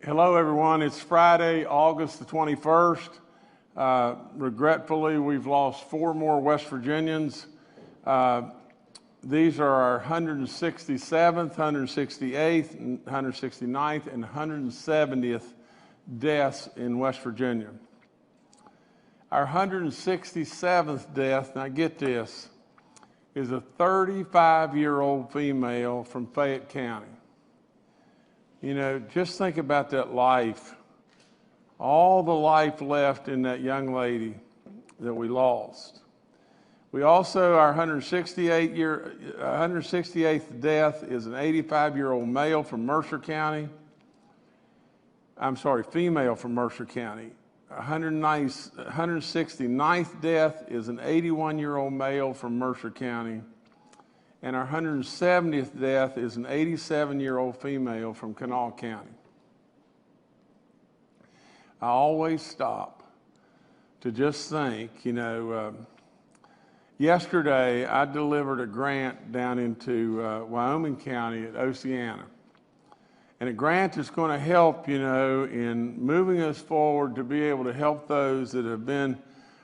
Hello, everyone. It's Friday, August the 21st. Regretfully, we've lost 4 more West Virginians. These are our 167th, 168th, 169th, and 170th deaths in West Virginia. Our 167th death, now get this, is a 35-year-old female from Fayette County. You know, just think about that life, all the life left in that young lady that we lost. We also, our 168th death is an 85-year-old male from Mercer County. Female from Mercer County. 169th death is an 81-year-old male from Mercer County. And our 170th death is an 87-year-old female from Kanawha County. I always stop to just think, yesterday I delivered a grant down into Wyoming County at Oceana. And a grant that's going to help, in moving us forward to be able to help those that have been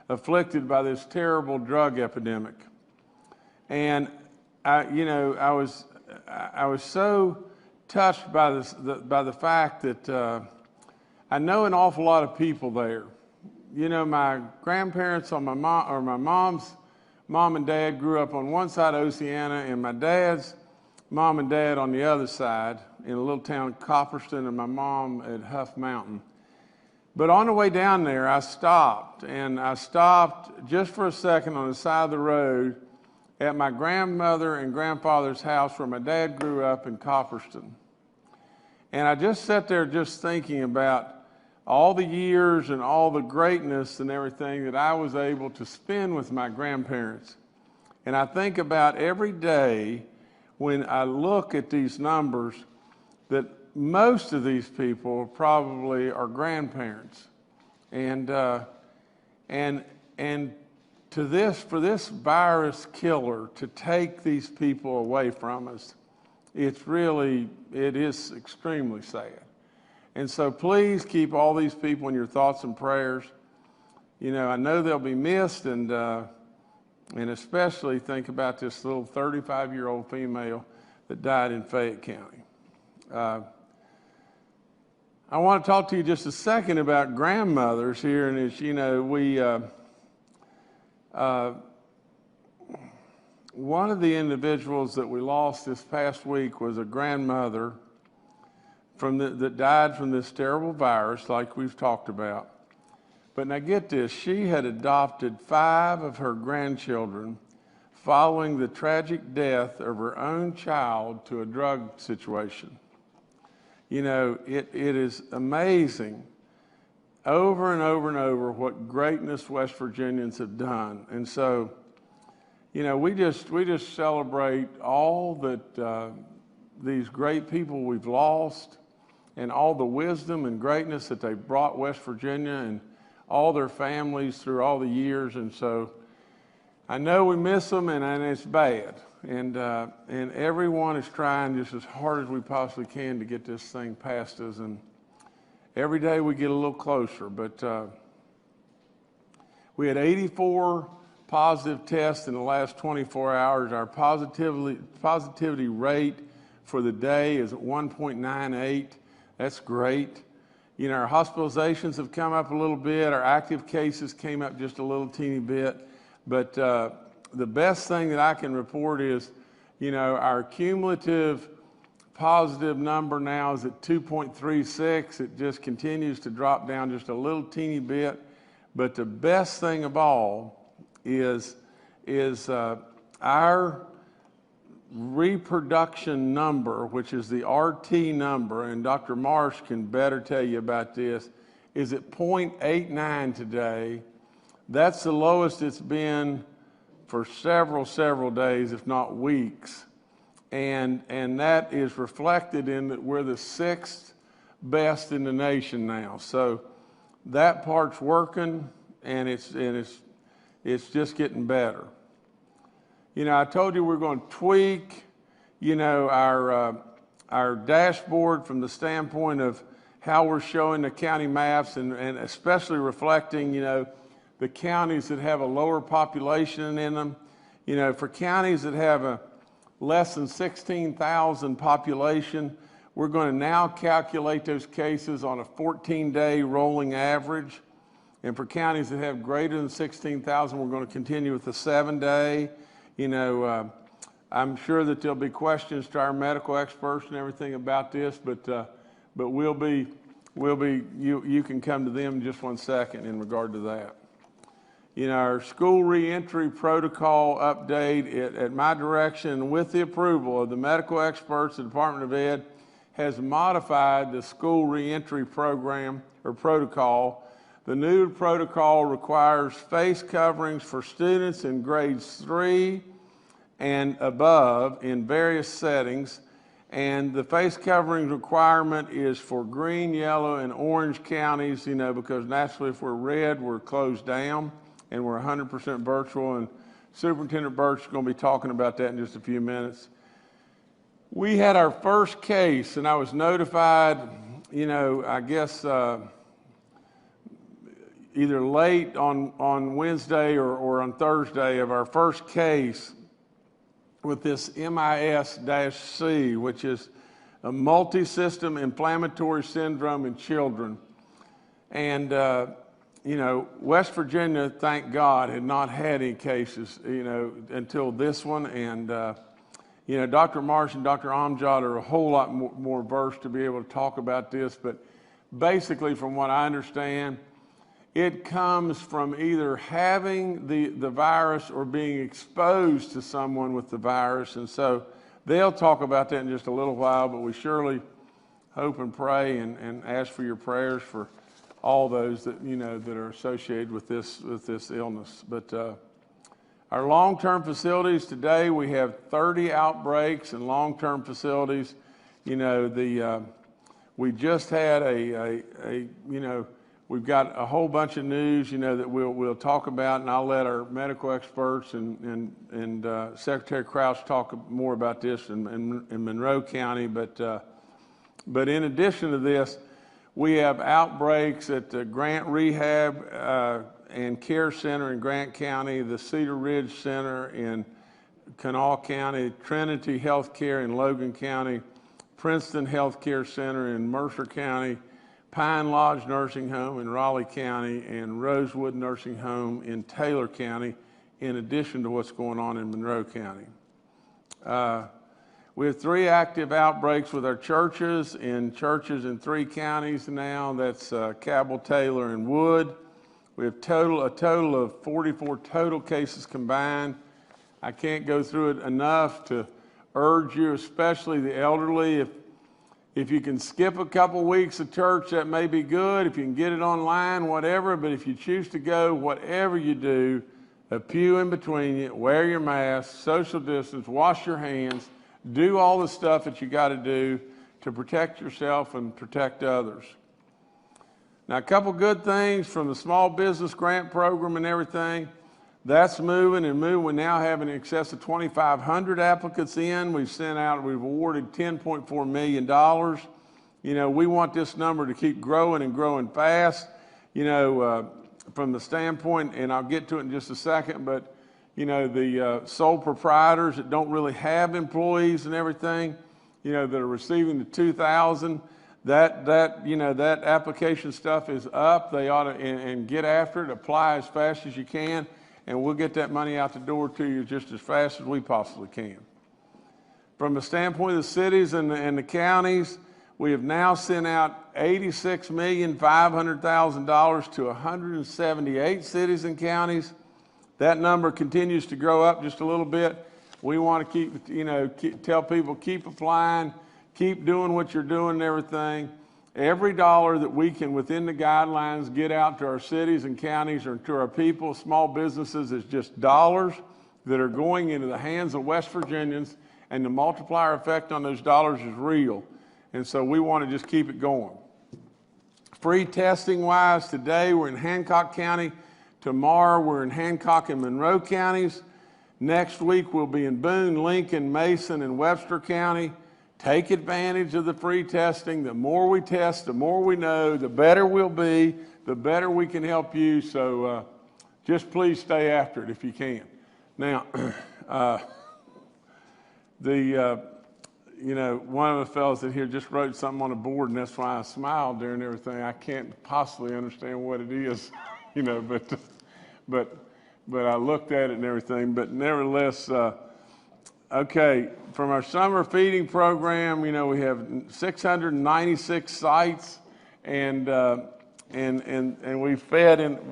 afflicted by this terrible drug epidemic. And I was so touched by the fact that I know an awful lot of people there. My grandparents on my mom's mom and dad grew up on one side of Oceana, and my dad's mom and dad on the other side in a little town, Copperston, and my mom at Huff Mountain. But on the way down there, I stopped just for a second on the side of the road at my grandmother and grandfather's house where my dad grew up in Copperston. And I just sat there just thinking about all the years and all the greatness and everything that I was able to spend with my grandparents. And I think about every day when I look at these numbers that most of these people probably are grandparents. And for this virus killer to take these people away from us, it is extremely sad. And so please keep all these people in your thoughts and prayers. I know they'll be missed, and especially think about this little 35-year-old female that died in Fayette County. I want to talk to you just a second about grandmothers here, and one of the individuals that we lost this past week was a grandmother that died from this terrible virus, like we've talked about. But now get this, she had adopted 5 of her grandchildren following the tragic death of her own child to a drug situation. It is amazing over and over and over what greatness West Virginians have done. And so, we just celebrate all that these great people we've lost and all the wisdom and greatness that they brought West Virginia and all their families through all the years. And so I know we miss them, and it's bad. And everyone is trying just as hard as we possibly can to get this thing past us. And every day we get a little closer. But we had 84 positive tests in the last 24 hours. Our positivity rate for the day is at 1.98. That's great. Our hospitalizations have come up a little bit. Our active cases came up just a little teeny bit. But the best thing that I can report is, our cumulative positive number now is at 2.36. It just continues to drop down just a little teeny bit. But the best thing of all is our reproduction number, which is the RT number, and Dr. Marsh can better tell you about this, is at 0.89 today. That's the lowest it's been for several days, if not weeks. And that is reflected in that we're the 6th best in the nation now. So that part's working, and it's just getting better. I told you we're going to tweak, our dashboard from the standpoint of how we're showing the county maps and especially reflecting, you know, the counties that have a lower population in them. You know, for counties that have a less than 16,000 population, we're going to now calculate those cases on a 14-day rolling average. And for counties that have greater than 16,000, we're going to continue with the 7-day. You know, I'm sure that there'll be questions to our medical experts and everything about this, but you can come to them in just 1 second in regard to that. You know, our school reentry protocol update at my direction with the approval of the medical experts, the Department of Ed has modified the school reentry program or protocol. The new protocol requires face coverings for students in grades 3 and above in various settings. And the face covering requirement is for green, yellow, and orange counties, you know, because naturally if we're red, we're closed down and we're 100% virtual. And Superintendent Birch is going to be talking about that in just a few minutes. We had our first case, and I was notified, you know, I guess either late on Wednesday or on Thursday of our first case with this MIS-C, which is a multi-system inflammatory syndrome in children. And, you know, West Virginia, thank God, had not had any cases, you know, until this one. And, you know, Dr. Marsh and Dr. Amjad are a whole lot more versed to be able to talk about this. But basically, from what I understand, it comes from either having the virus or being exposed to someone with the virus. And so they'll talk about that in just a little while, but we surely hope and pray and ask for your prayers for all those that, you know, that are associated with this illness. But our long-term facilities today, we have 30 outbreaks in long-term facilities. You know, we just had you know, we've got a whole bunch of news, you know, that we'll talk about, and I'll let our medical experts and Secretary Crouch talk more about this in Monroe County. But in addition to this, we have outbreaks at the Grant Rehab and Care Center in Grant County, the Cedar Ridge Center in Kanawha County, Trinity Healthcare in Logan County, Princeton Healthcare Center in Mercer County, Pine Lodge Nursing Home in Raleigh County, and Rosewood Nursing Home in Taylor County, in addition to what's going on in Monroe County. We have 3 active outbreaks with our churches in 3 counties now. That's Cabell, Taylor, and Wood. We have a total of 44 total cases combined. I can't go through it enough to urge you, especially the elderly, if you can skip a couple weeks of church, that may be good. If you can get it online, whatever. But if you choose to go, whatever you do, a pew in between you, wear your mask, social distance, wash your hands, do all the stuff that you got to do to protect yourself and protect others. Now, a couple good things from the small business grant program and everything. That's moving and moving. We now have in excess of 2,500 applicants in. We've awarded $10.4 million. You know, we want this number to keep growing and growing fast, you know, from the standpoint, and I'll get to it in just a second, but, you know, the sole proprietors that don't really have employees and everything, you know, that are receiving the $2,000, you know, that application stuff is up. They ought to, and get after it, apply as fast as you can, and we'll get that money out the door to you just as fast as we possibly can. From the standpoint of the cities and the counties, we have now sent out $86,500,000 to 178 cities and counties. That number continues to grow up just a little bit. We want to keep, you know, tell people, keep applying, keep doing what you're doing and everything. Every dollar that we can, within the guidelines, get out to our cities and counties or to our people, small businesses, is just dollars that are going into the hands of West Virginians, and the multiplier effect on those dollars is real. And so we want to just keep it going. Free testing wise, today we're in Hancock County. Tomorrow we're in Hancock and Monroe counties. Next week we'll be in Boone, Lincoln, Mason, and Webster County. Take advantage of the free testing. The more we test, the more we know, the better we'll be, the better we can help you. So just please stay after it if you can. Now, one of the fellows in here just wrote something on the board, and that's why I smiled during everything. I can't possibly understand what it is, but I looked at it and everything. But nevertheless, okay, from our summer feeding program, we have 696 sites, and we've fed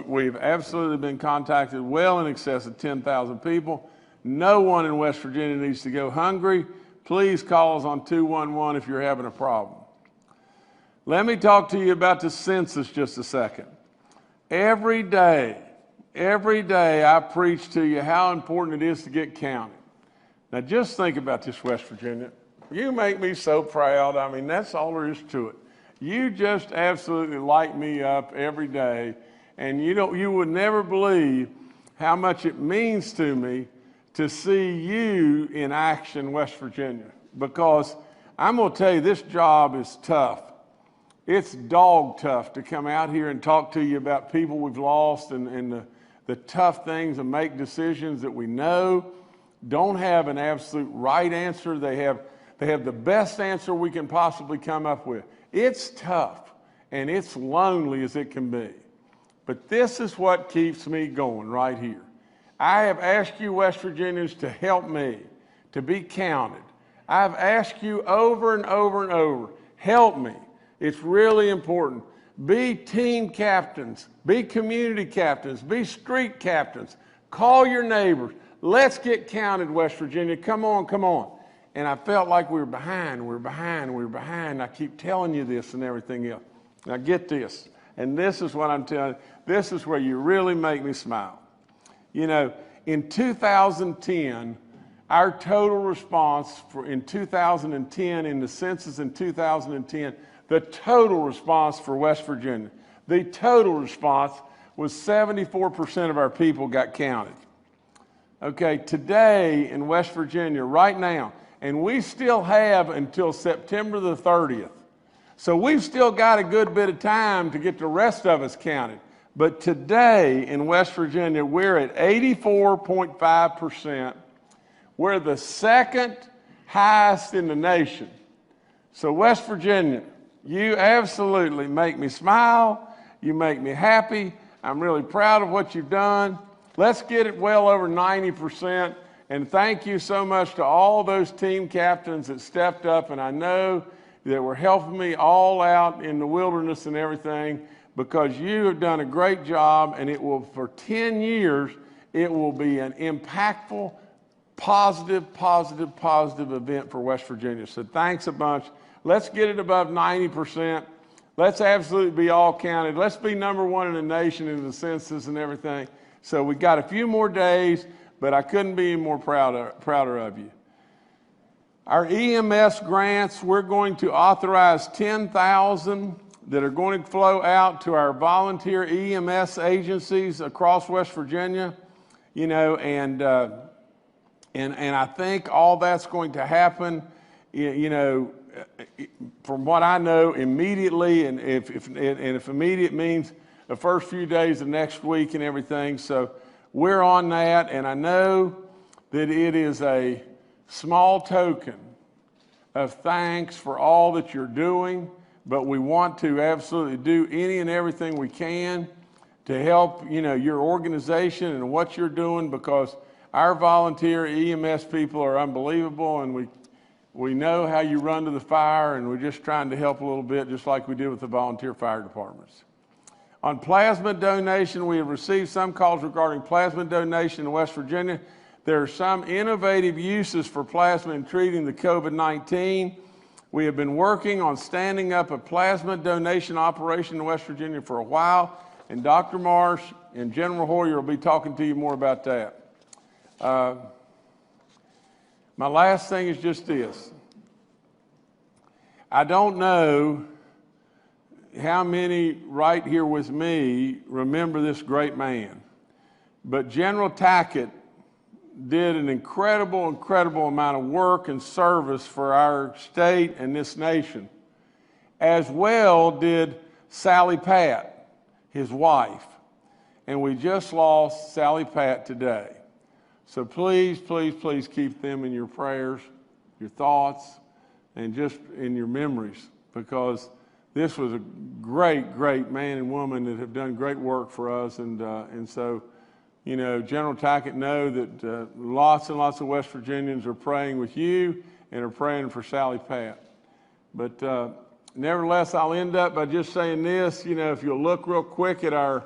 we've absolutely been contacted well in excess of 10,000 people. No one in West Virginia needs to go hungry. Please call us on 211 if you're having a problem. Let me talk to you about the census just a second. Every day I preach to you how important it is to get counted. Now just think about this, West Virginia. You make me so proud. I mean, that's all there is to it. You just absolutely light me up every day, and you would never believe how much it means to me to see you in action, West Virginia, because I'm going to tell you, this job is tough. It's dog tough to come out here and talk to you about people we've lost and the tough things and make decisions that we know don't have an absolute right answer. They have the best answer we can possibly come up with. It's tough and it's lonely as it can be. But this is what keeps me going right here. I have asked you, West Virginians, to help me, to be counted. I've asked you over and over and over, help me. It's really important. Be team captains, be community captains, be street captains. Call your neighbors. Let's get counted, West Virginia. Come on, come on. And I felt like we were behind. I keep telling you this and everything else. Now get this, and this is what I'm telling you. This is where you really make me smile. In 2010, our total response in 2010, in the census in 2010, the total response for West Virginia, the total response was 74% of our people got counted. Okay, today in West Virginia, right now, and we still have until September the 30th. So we've still got a good bit of time to get the rest of us counted. But today in West Virginia, we're at 84.5%. We're the second highest in the nation. So West Virginia, you absolutely make me smile. You make me happy. I'm really proud of what you've done. Let's get it well over 90%. And thank you so much to all those team captains that stepped up. And I know that were helping me all out in the wilderness and everything, because you have done a great job, and it will, for 10 years, it will be an impactful, positive event for West Virginia. So thanks a bunch. Let's get it above 90%. Let's absolutely be all counted. Let's be #1 in the nation in the census and everything. So we got a few more days, but I couldn't be more prouder of you. Our EMS grants, we're going to authorize 10,000 that are going to flow out to our volunteer EMS agencies across West Virginia, and I think all that's going to happen, from what I know, immediately, and if immediate means the first few days of next week and everything. So we're on that, and I know that it is a small token of thanks for all that you're doing, but we want to absolutely do any and everything we can to help, your organization and what you're doing, because our volunteer EMS people are unbelievable, and we know how you run to the fire, and we're just trying to help a little bit, just like we did with the volunteer fire departments. On plasma donation, we have received some calls regarding plasma donation in West Virginia. There are some innovative uses for plasma in treating the COVID-19. We have been working on standing up a plasma donation operation in West Virginia for a while, and Dr. Marsh and General Hoyer will be talking to you more about that. My last thing is just this. I don't know how many right here with me remember this great man, but General Tackett did an incredible amount of work and service for our state and this nation. As well did Sally Pat, his wife. And we just lost Sally Pat today. So please, please, please keep them in your prayers, your thoughts, and just in your memories, because this was a great man and woman that have done great work for us. And so, you know, General Tackett, know that lots and lots of West Virginians are praying with you and are praying for Sally Pat. But nevertheless, I'll end up by just saying this. You know, if you'll look real quick at our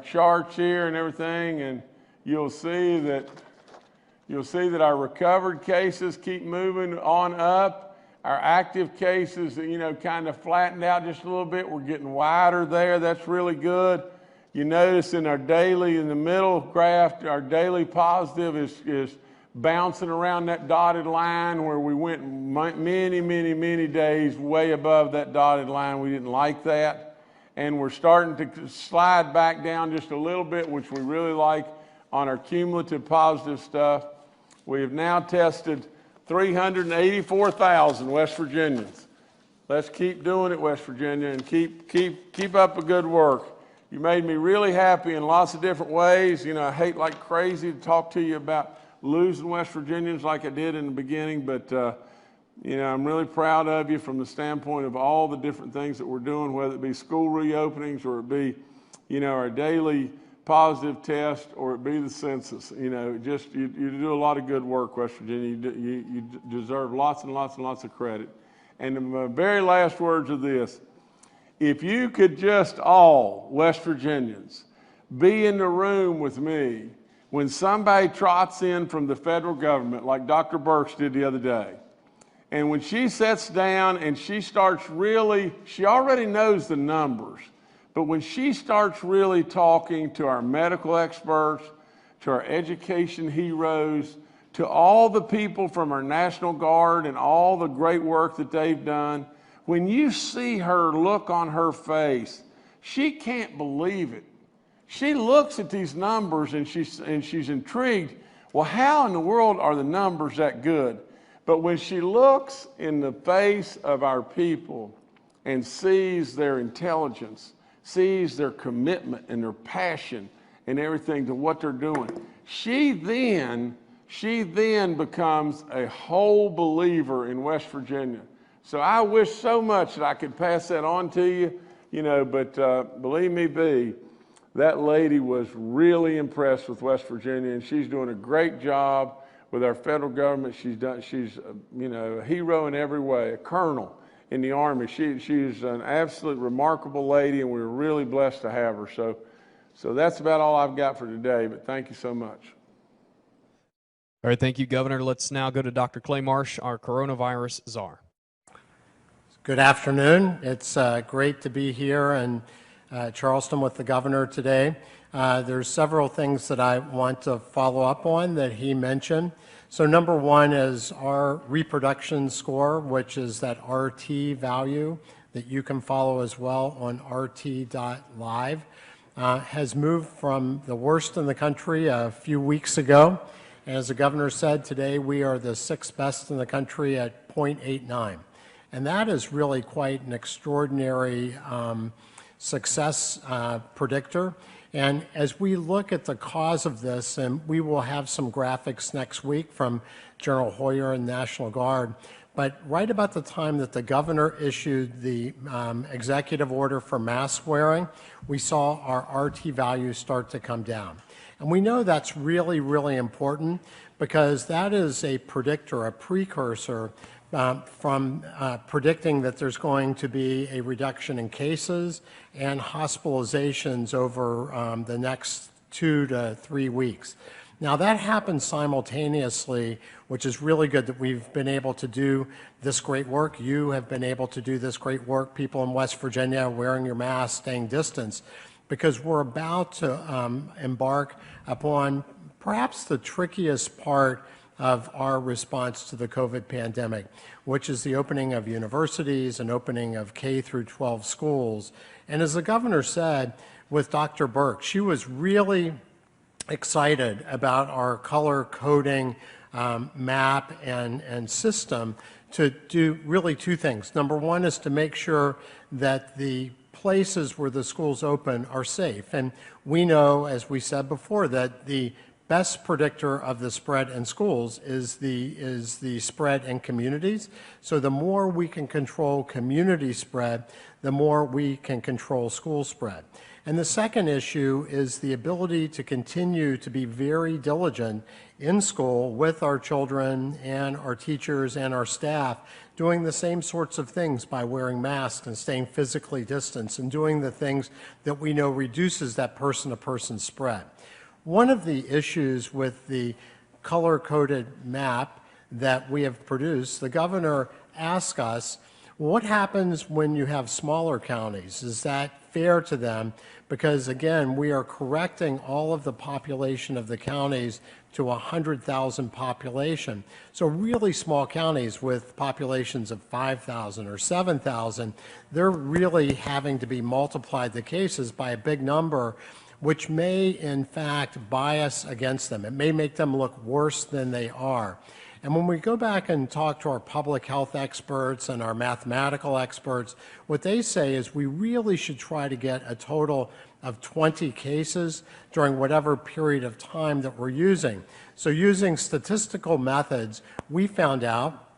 charts here and everything, and you'll see that our recovered cases keep moving on up. Our active cases, you know, kind of flattened out just a little bit. We're getting wider there. That's really good. You notice in our daily, in the middle graph, our daily positive is bouncing around that dotted line where we went many days way above that dotted line. We didn't like that. And we're starting to slide back down just a little bit, which we really like on our cumulative positive stuff. We have now tested 384,000 West Virginians. Let's keep doing it, West Virginia, and keep up the good work. You made me really happy in lots of different ways. You know, I hate like crazy to talk to you about losing West Virginians like I did in the beginning, but you know, I'm really proud of you from the standpoint of all the different things that we're doing, whether it be school reopenings or it be, you know, our daily positive test or it be the census. You know, just you do a lot of good work, West Virginia. You deserve lots and lots of credit. And the very last words of this: if you could just all, West Virginians, be in the room with me when somebody trots in from the federal government, like Dr. Burks did the other day, and when she sits down and she starts really, she already knows the numbers, but when she starts really talking to our medical experts, to our education heroes, to all the people from our National Guard and all the great work that they've done, when you see her look on her face, she can't believe it. She looks at these numbers and she's intrigued. Well, how in the world are the numbers that good? But when she looks in the face of our people and sees their intelligence, sees their commitment and their passion and everything to what they're doing, she then becomes a whole believer in West Virginia. So I wish so much that I could pass that on to you, you know, but believe me, that lady was really impressed with West Virginia, and she's doing a great job with our federal government. She's you know, a hero in every way, a colonel in the Army. She's an absolutely remarkable lady, and we're really blessed to have her. So that's about all I've got for today, but thank you so much. All right, thank you, Governor. Let's now go to Dr. Clay Marsh, our coronavirus czar. Good afternoon. It's great to be here in Charleston with the governor today. There's several things that I want to follow up on that he mentioned. So number one is our reproduction score, which is that RT value that you can follow as well on rt.live, has moved from the worst in the country a few weeks ago. As the governor said, today we are the 6th best in the country at 0.89. And that is really quite an extraordinary success predictor. And as we look at the cause of this, and we will have some graphics next week from General Hoyer and National Guard, but right about the time that the governor issued the executive order for mask wearing, we saw our RT values start to come down. And we know that's really, really important because that is a predictor, a precursor from predicting that there's going to be a reduction in cases and hospitalizations over the next 2 to 3 weeks. Now that happens simultaneously, which is really good that we've been able to do this great work. You have been able to do this great work, people in West Virginia wearing your mask, staying distance, because we're about to embark upon perhaps the trickiest part of our response to the COVID pandemic, which is the opening of universities and opening of K through 12 schools. And as the governor said with Dr. Burke, she was really excited about our color coding map and system to do really two things. Number one is to make sure that the places where the schools open are safe. And we know, as we said before, that the best predictor of the spread in schools is the spread in communities. So the more we can control community spread, the more we can control school spread. And the second issue is the ability to continue to be very diligent in school with our children and our teachers and our staff, doing the same sorts of things by wearing masks and staying physically distanced and doing the things that we know reduces that person-to-person spread. One of the issues with the color-coded map that we have produced, the governor asked us, what happens when you have smaller counties? Is that fair to them? Because again, we are correcting all of the population of the counties to 100,000 population. So really small counties with populations of 5,000 or 7,000, they're really having to be multiplied the cases by a big number, which may in fact bias against them. It may make them look worse than they are. And when we go back and talk to our public health experts and our mathematical experts, what they say is we really should try to get a total of 20 cases during whatever period of time that we're using. So using statistical methods, we found out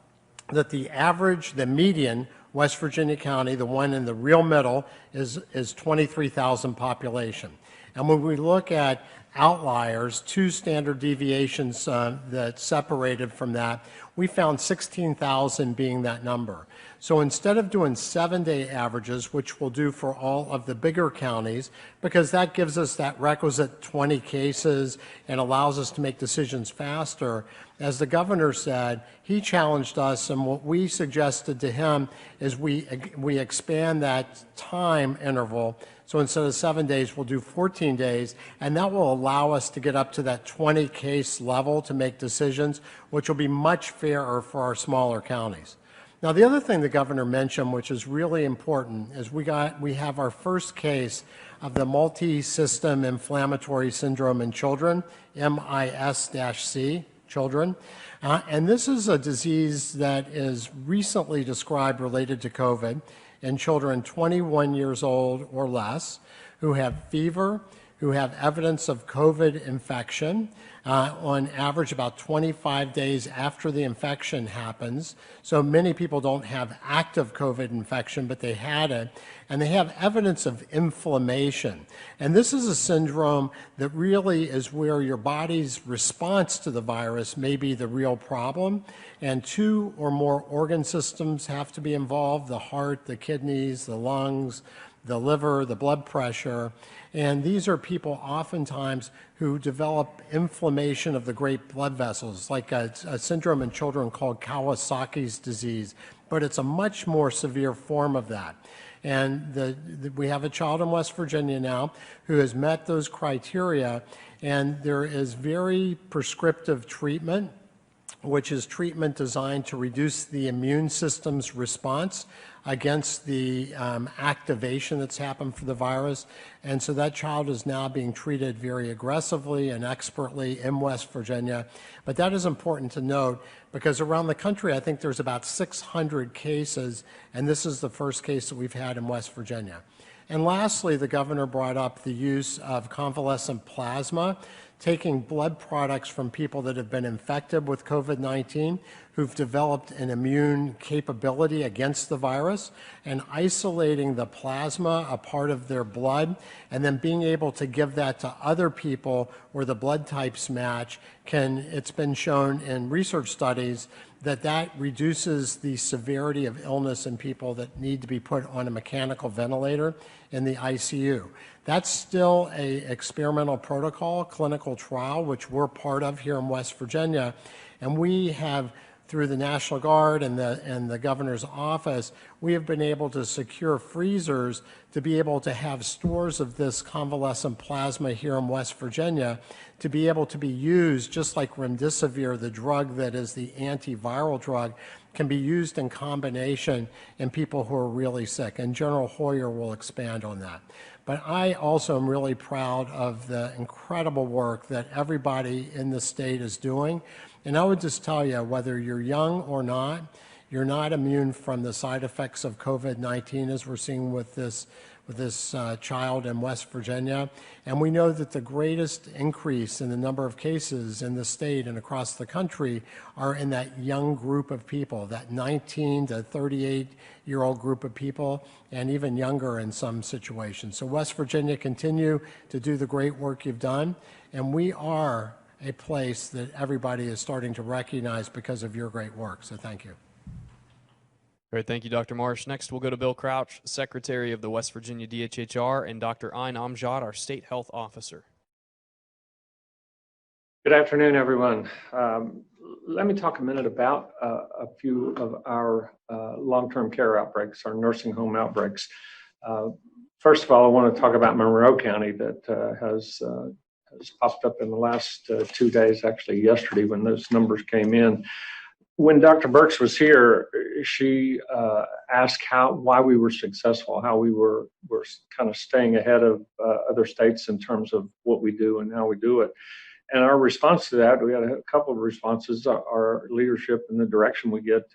that the average, the median, West Virginia County, the one in the real middle, is 23,000 population. And when we look at outliers, two standard deviations that separated from that, we found 16,000 being that number. So instead of doing 7-day averages, which we'll do for all of the bigger counties, because that gives us that requisite 20 cases and allows us to make decisions faster, as the governor said, he challenged us, and what we suggested to him is we expand that time interval. So instead of 7 days, we'll do 14 days, and that will allow us to get up to that 20 case level to make decisions, which will be much fairer for our smaller counties. Now, the other thing the governor mentioned, which is really important, is we have our first case of the multi-system inflammatory syndrome in children, MIS-C, children. And this is a disease that is recently described related to COVID in children 21 years old or less who have fever, who have evidence of COVID infection, on average about 25 days after the infection happens. So many people don't have active COVID infection, but they had it, and they have evidence of inflammation. And this is a syndrome that really is where your body's response to the virus may be the real problem, and 2 or more organ systems have to be involved: the heart, the kidneys, the lungs, the liver, the blood pressure. And these are people oftentimes who develop inflammation of the great blood vessels, like a syndrome in children called Kawasaki's disease, but it's a much more severe form of that. And we have a child in West Virginia now who has met those criteria, and there is very prescriptive treatment, which is treatment designed to reduce the immune system's response against the activation that's happened for the virus. And so that child is now being treated very aggressively and expertly in West Virginia. But that is important to note because around the country, I think there's about 600 cases, and this is the first case that we've had in West Virginia. And lastly, the governor brought up the use of convalescent plasma, taking blood products from people that have been infected with COVID-19, who've developed an immune capability against the virus, and isolating the plasma, a part of their blood, and then being able to give that to other people where the blood types match. It's been shown in research studies that reduces the severity of illness in people that need to be put on a mechanical ventilator in the ICU. That's still an experimental protocol, clinical trial, which we're part of here in West Virginia. And we have, through the National Guard and the governor's office, we have been able to secure freezers to be able to have stores of this convalescent plasma here in West Virginia to be able to be used, just like remdesivir, the drug that is the antiviral drug, can be used in combination in people who are really sick. And General Hoyer will expand on that. But I also am really proud of the incredible work that everybody in the state is doing. And I would just tell you, whether you're young or not, you're not immune from the side effects of COVID-19, as we're seeing with this child in West Virginia. And we know that the greatest increase in the number of cases in the state and across the country are in that young group of people, that 19 to 38-year-old group of people, and even younger in some situations. So West Virginia, continue to do the great work you've done, and we are a place that everybody is starting to recognize because of your great work. So thank you. Great, thank you, Dr. Marsh. Next, we'll go to Bill Crouch, Secretary of the West Virginia DHHR, and Dr. Ayn Amjad, our State Health Officer. Good afternoon, everyone. Let me talk a minute about a few of our long-term care outbreaks, our nursing home outbreaks. First of all, I want to talk about Monroe County that has popped up in the last 2 days, actually yesterday when those numbers came in. When Dr. Burks was here, she asked why we were successful, how we were kind of staying ahead of other states in terms of what we do and how we do it. And our response to that, we had a couple of responses. Our leadership and the direction we get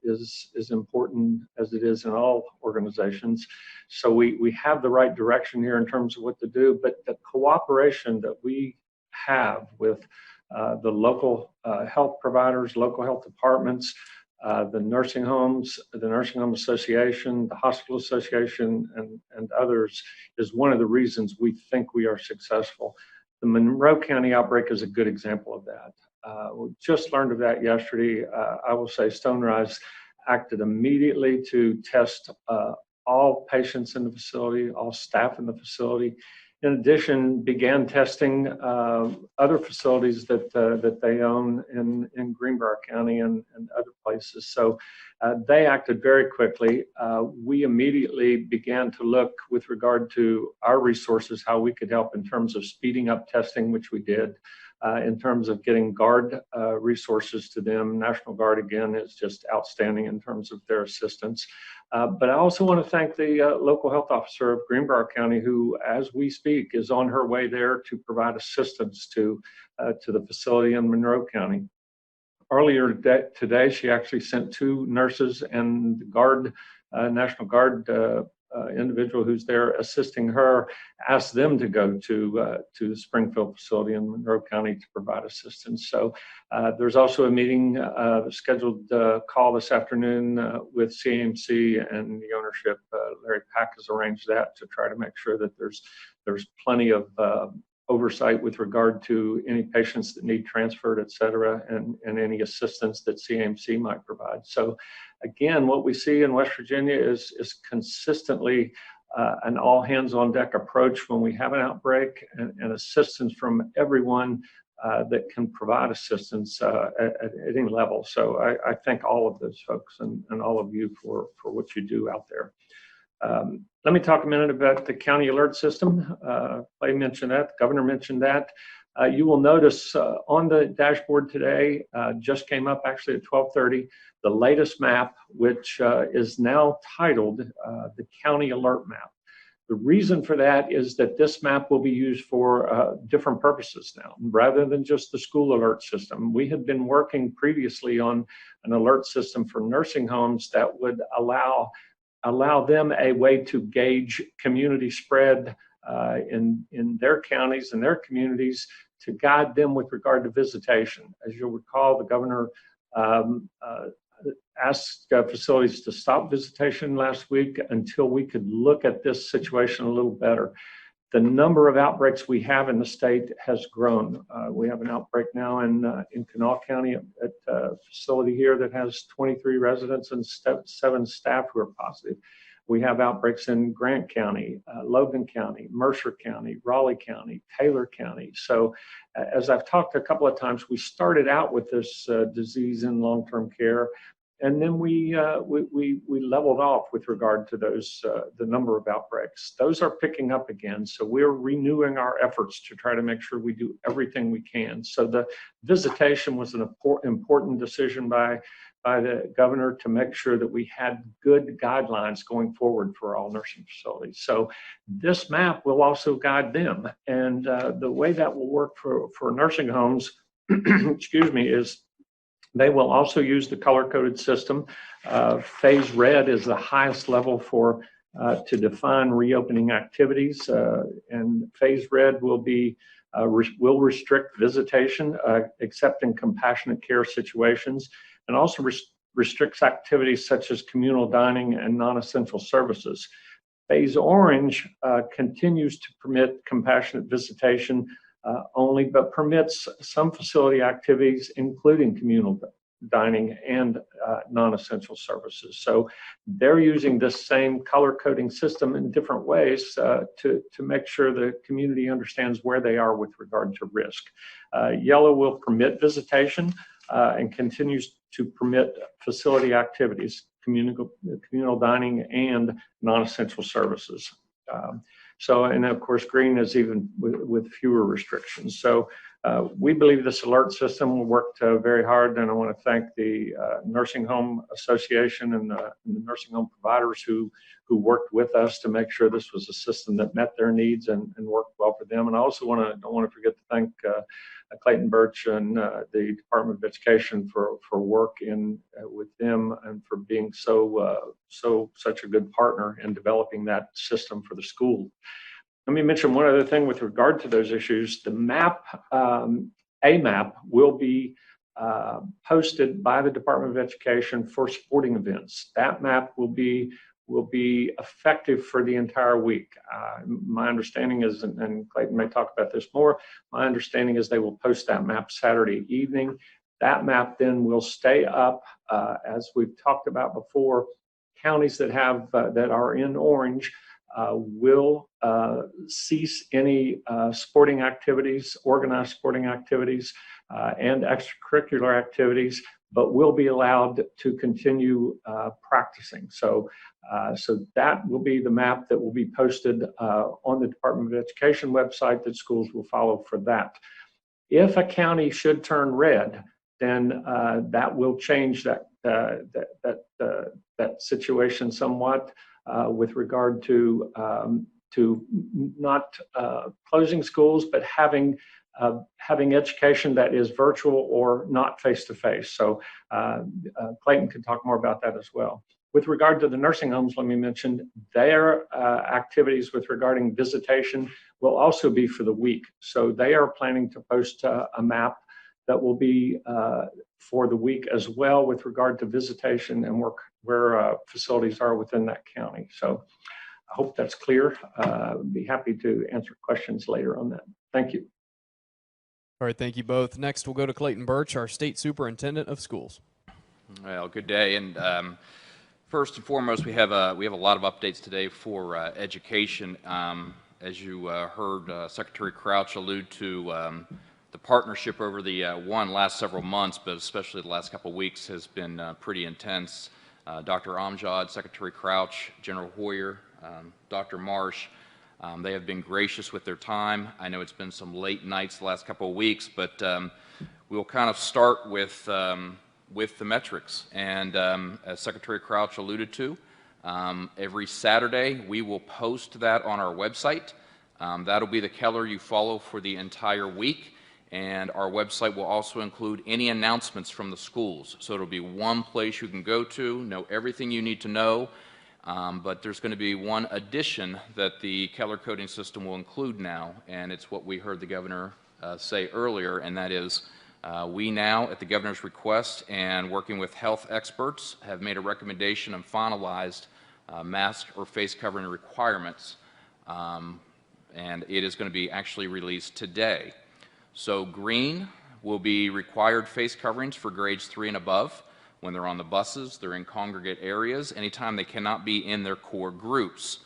is important as it is in all organizations. So we have the right direction here in terms of what to do, but the cooperation that we have with the local health providers, local health departments, the nursing homes, the Nursing Home Association, the Hospital Association, and others is one of the reasons we think we are successful. The Monroe County outbreak is a good example of that. We just learned of that yesterday. I will say Stonerise acted immediately to test all patients in the facility, all staff in the facility. In addition, began testing other facilities that they own in Greenbrier County and other places. So they acted very quickly. We immediately began to look with regard to our resources, how we could help in terms of speeding up testing, which we did, in terms of getting Guard resources to them. National Guard, again, is just outstanding in terms of their assistance. But I also want to thank the local health officer of Greenbrier County, who, as we speak, is on her way there to provide assistance to the facility in Monroe County. Earlier today, she actually sent 2 nurses and the Guard, National Guard individual who's there assisting her, asked them to go to the Springfield facility in Monroe County to provide assistance. So there's also a meeting scheduled call this afternoon with CAMC and the ownership. Larry Pack has arranged that to try to make sure that there's plenty of oversight with regard to any patients that need transferred, et cetera, and any assistance that CAMC might provide. So again, what we see in West Virginia is consistently an all hands on deck approach when we have an outbreak, and assistance from everyone that can provide assistance at any level. So I thank all of those folks and all of you for what you do out there. Let me talk a minute about the county alert system. Clay mentioned that, the governor mentioned that. You will notice on the dashboard today, just came up actually at 12:30, the latest map, which is now titled the County Alert Map. The reason for that is that this map will be used for different purposes now, rather than just the school alert system. We had been working previously on an alert system for nursing homes that would allow them a way to gauge community spread in their counties and their communities, to guide them with regard to visitation. As you'll recall, the governor asked facilities to stop visitation last week until we could look at this situation a little better. The number of outbreaks we have in the state has grown. We have an outbreak now in Kanawha County at a facility here that has 23 residents and 7 staff who are positive. We have outbreaks in Grant County, Logan County, Mercer County, Raleigh County, Taylor County. So as I've talked a couple of times, we started out with this disease in long-term care, and then we leveled off with regard to those the number of outbreaks. Those are picking up again, so we're renewing our efforts to try to make sure we do everything we can. So the visitation was an important decision by by the governor to make sure that we had good guidelines going forward for all nursing facilities. So this map will also guide them. And the way that will work for nursing homes, excuse me, is they will also use the color-coded system. Phase red is the highest level for to define reopening activities, and phase red will be will restrict visitation except in compassionate care situations, and also restricts activities such as communal dining and non-essential services. Phase orange continues to permit compassionate visitation only, but permits some facility activities, including communal dining and non-essential services. So they're using this same color coding system in different ways to make sure the community understands where they are with regard to risk. Yellow will permit visitation and continues to permit facility activities, communal dining and non-essential services. And of course, green is even with fewer restrictions. So we believe this alert system will work very hard, and I want to thank the Nursing Home Association and the nursing home providers who worked with us to make sure this was a system that met their needs and worked well for them. And I also don't want to forget to thank Clayton Birch and the Department of Education for work with them and for being such a good partner in developing that system for the school. Let me mention one other thing with regard to those issues. The map, a map, will be posted by the Department of Education for sporting events. That map will be effective for the entire week. My understanding is, and Clayton may talk about this more, my understanding is they will post that map Saturday evening. That map then will stay up, as we've talked about before. Counties that are in orange will cease any sporting activities, organized sporting activities, and extracurricular activities, but will be allowed to continue practicing. So that will be the map that will be posted on the Department of Education website that schools will follow for that. If a county should turn red, then that will change that situation somewhat with regard to not closing schools, but having education that is virtual or not face-to-face. So Clayton can talk more about that as well. With regard to the nursing homes, let me mention their activities with regarding visitation will also be for the week. So they are planning to post a map that will be for the week as well with regard to visitation and where facilities are within that county. So I hope that's clear. I'd be happy to answer questions later on that. Thank you. All right, thank you both. Next, we'll go to Clayton Birch, our State Superintendent of Schools. Well, good day. And first and foremost, we have a lot of updates today for education. As you heard Secretary Crouch allude to, the partnership over the last several months, but especially the last couple of weeks, has been pretty intense. Dr. Amjad, Secretary Crouch, General Hoyer, Dr. Marsh, they have been gracious with their time. I know it's been some late nights the last couple of weeks, but we'll kind of start with the metrics. And as Secretary Crouch alluded to, every Saturday we will post that on our website. That'll be the color you follow for the entire week. And our website will also include any announcements from the schools. So it'll be one place you can go to, know everything you need to know. But there's going to be one addition that the color coding system will include now, and it's what we heard the governor say earlier, and that is we now, at the governor's request and working with health experts, have made a recommendation and finalized mask or face covering requirements, and it is going to be actually released today. So green will be required face coverings for grades 3 and above. When they're on the buses, they're in congregate areas, anytime they cannot be in their core groups.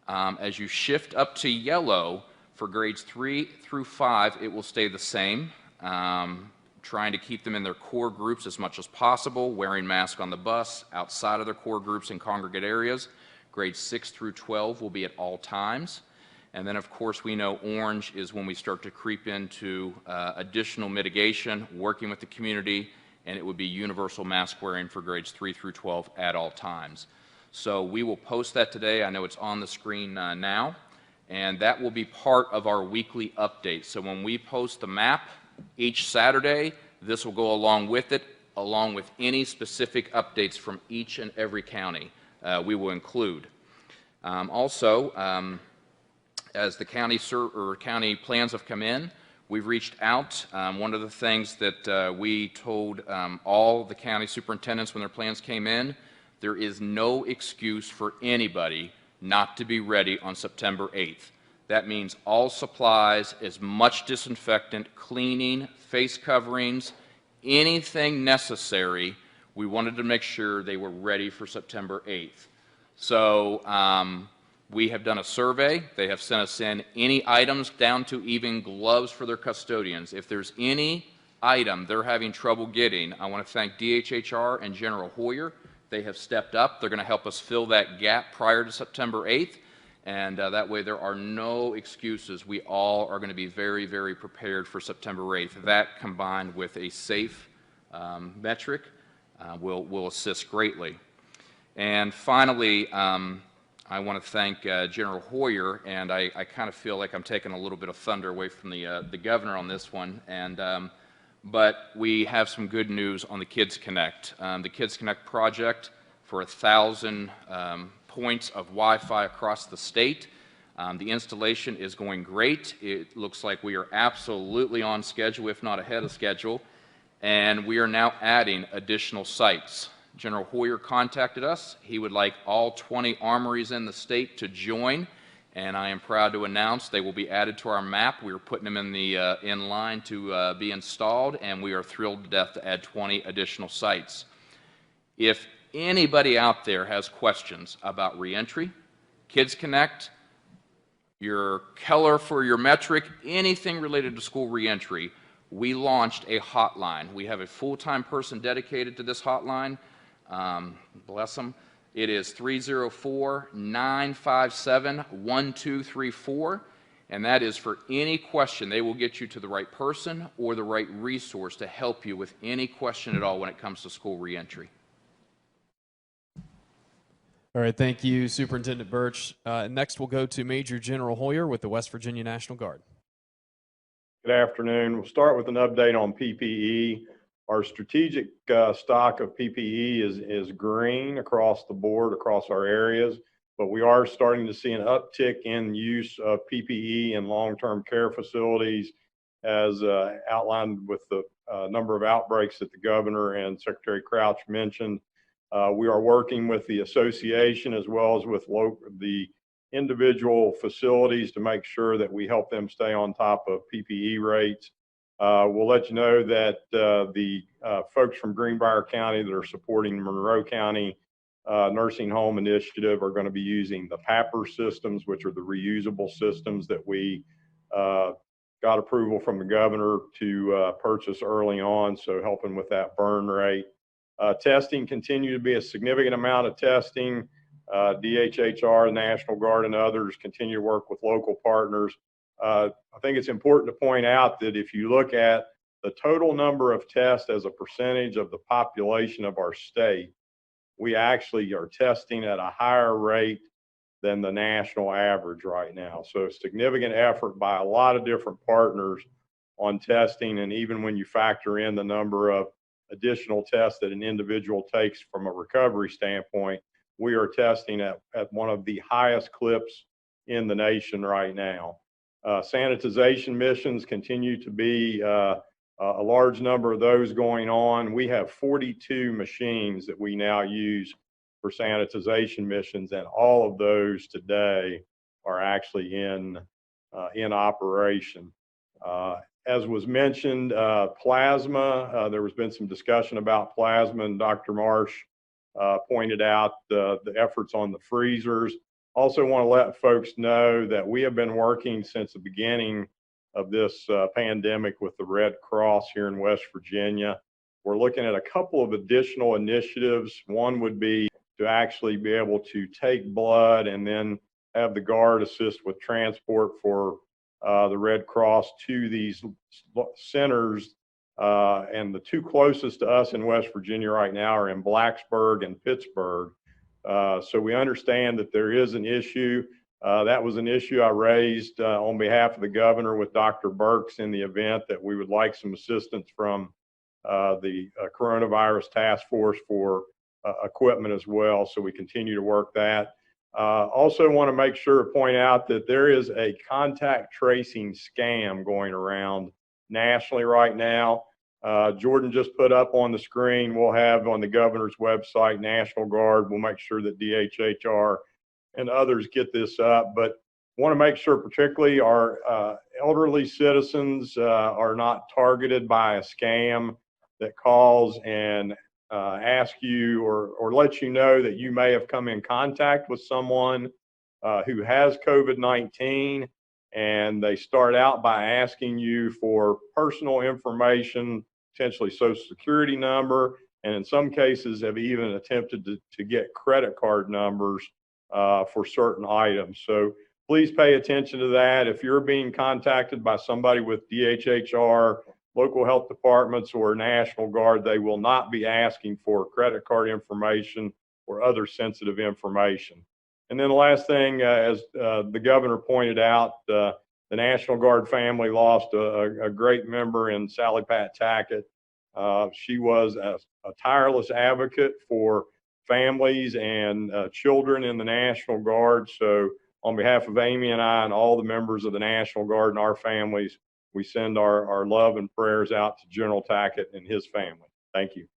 As you shift up to yellow, for grades 3 through 5, it will stay the same, trying to keep them in their core groups as much as possible, wearing masks on the bus, outside of their core groups in congregate areas. Grades 6 through 12 will be at all times. And then, of course, we know orange is when we start to creep into additional mitigation, working with the community, and it would be universal mask wearing for grades 3 through 12 at all times. So we will post that today. I know it's on the screen now, and that will be part of our weekly update. So when we post the map each Saturday, this will go along with it, along with any specific updates from each and every county we will include. As the county plans have come in, we've reached out. One of the things that we told all the county superintendents when their plans came in, there is no excuse for anybody not to be ready on September 8th. That means all supplies, as much disinfectant, cleaning, face coverings, anything necessary, we wanted to make sure they were ready for September 8th. So we have done a survey. They have sent us in any items down to even gloves for their custodians. If there's any item they're having trouble getting, I want to thank DHHR and General Hoyer. They have stepped up. They're going to help us fill that gap prior to September 8th, and that way there are no excuses. We all are going to be very, very prepared for September 8th. That combined with a safe metric will assist greatly. And finally, I want to thank General Hoyer, and I kind of feel like I'm taking a little bit of thunder away from the governor on this one, but we have some good news on the Kids Connect. The Kids Connect project for 1,000 points of Wi-Fi across the state. The installation is going great. It looks like we are absolutely on schedule, if not ahead of schedule, and we are now adding additional sites. General Hoyer contacted us. He would like all 20 armories in the state to join, and I am proud to announce they will be added to our map. We are putting them in line to be installed, and we are thrilled to death to add 20 additional sites. If anybody out there has questions about reentry, Kids Connect, your Keller for your metric, anything related to school reentry, we launched a hotline. We have a full-time person dedicated to this hotline. Bless them. It is 304-957-1234, and that is for any question. They will get you to the right person or the right resource to help you with any question at all when it comes to school reentry. All right, thank you, Superintendent Birch. Next, we'll go to Major General Hoyer with the West Virginia National Guard. Good afternoon. We'll start with an update on PPE. Our strategic stock of PPE is green across the board, across our areas, but we are starting to see an uptick in use of PPE in long-term care facilities, as outlined with the number of outbreaks that the governor and Secretary Crouch mentioned. We are working with the association as well as with the individual facilities to make sure that we help them stay on top of PPE rates. We'll let you know that the folks from Greenbrier County that are supporting Monroe County Nursing Home Initiative are going to be using the PAPR systems, which are the reusable systems that we got approval from the governor to purchase early on, so helping with that burn rate. Testing continue to be a significant amount of testing. DHHR, National Guard, and others continue to work with local partners. I think it's important to point out that if you look at the total number of tests as a percentage of the population of our state, we actually are testing at a higher rate than the national average right now. So significant effort by a lot of different partners on testing, and even when you factor in the number of additional tests that an individual takes from a recovery standpoint, we are testing at one of the highest clips in the nation right now. Sanitization missions continue to be a large number of those going on. We have 42 machines that we now use for sanitization missions, and all of those today are actually in operation. As was mentioned, plasma, there has been some discussion about plasma, and Dr. Marsh pointed out the efforts on the freezers. Also want to let folks know that we have been working since the beginning of this pandemic with the Red Cross here in West Virginia. We're looking at a couple of additional initiatives. One would be to actually be able to take blood and then have the Guard assist with transport for the Red Cross to these centers And the two closest to us in West Virginia right now are in Blacksburg and Pittsburgh. So we understand that there is an issue. That was an issue I raised on behalf of the governor with Dr. Birx in the event that we would like some assistance from the coronavirus task force for equipment as well. So we continue to work that. Also want to make sure to point out that there is a contact tracing scam going around nationally right now. Jordan just put up on the screen, we'll have on the governor's website, National Guard. We'll make sure that DHHR and others get this up, but want to make sure particularly our elderly citizens are not targeted by a scam that calls and ask you or let you know that you may have come in contact with someone who has COVID-19, and they start out by asking you for personal information, potentially social security number, and in some cases have even attempted to get credit card numbers for certain items. So please pay attention to that. If you're being contacted by somebody with DHHR, local health departments, or National Guard, they will not be asking for credit card information or other sensitive information. And then the last thing, as the governor pointed out, the National Guard family lost a great member in Sally Pat Tackett. She was a tireless advocate for families and children in the National Guard. So on behalf of Amy and I and all the members of the National Guard and our families, we send our love and prayers out to General Tackett and his family. Thank you.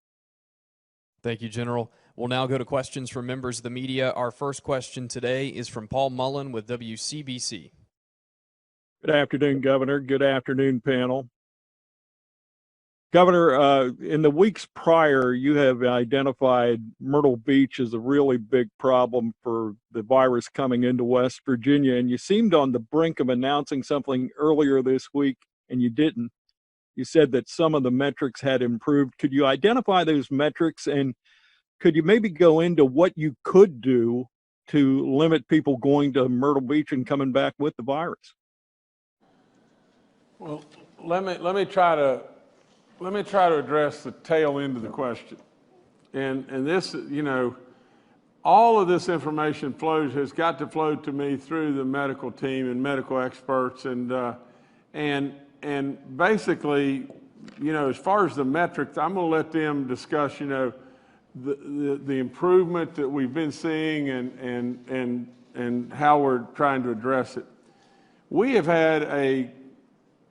Thank you, General. We'll now go to questions from members of the media. Our first question today is from Paul Mullen with WCBC. Good afternoon, Governor. Good afternoon, panel. Governor, in the weeks prior, you have identified Myrtle Beach as a really big problem for the virus coming into West Virginia, and you seemed on the brink of announcing something earlier this week, and you didn't. You said that some of the metrics had improved. Could you identify those metrics, and could you maybe go into what you could do to limit people going to Myrtle Beach and coming back with the virus? Well, let me try to address the tail end of the question. And this, you know, all of this information has got to flow to me through the medical team and medical experts, and basically, you know, as far as the metrics, I'm going to let them discuss, you know, the improvement that we've been seeing and how we're trying to address it. We have had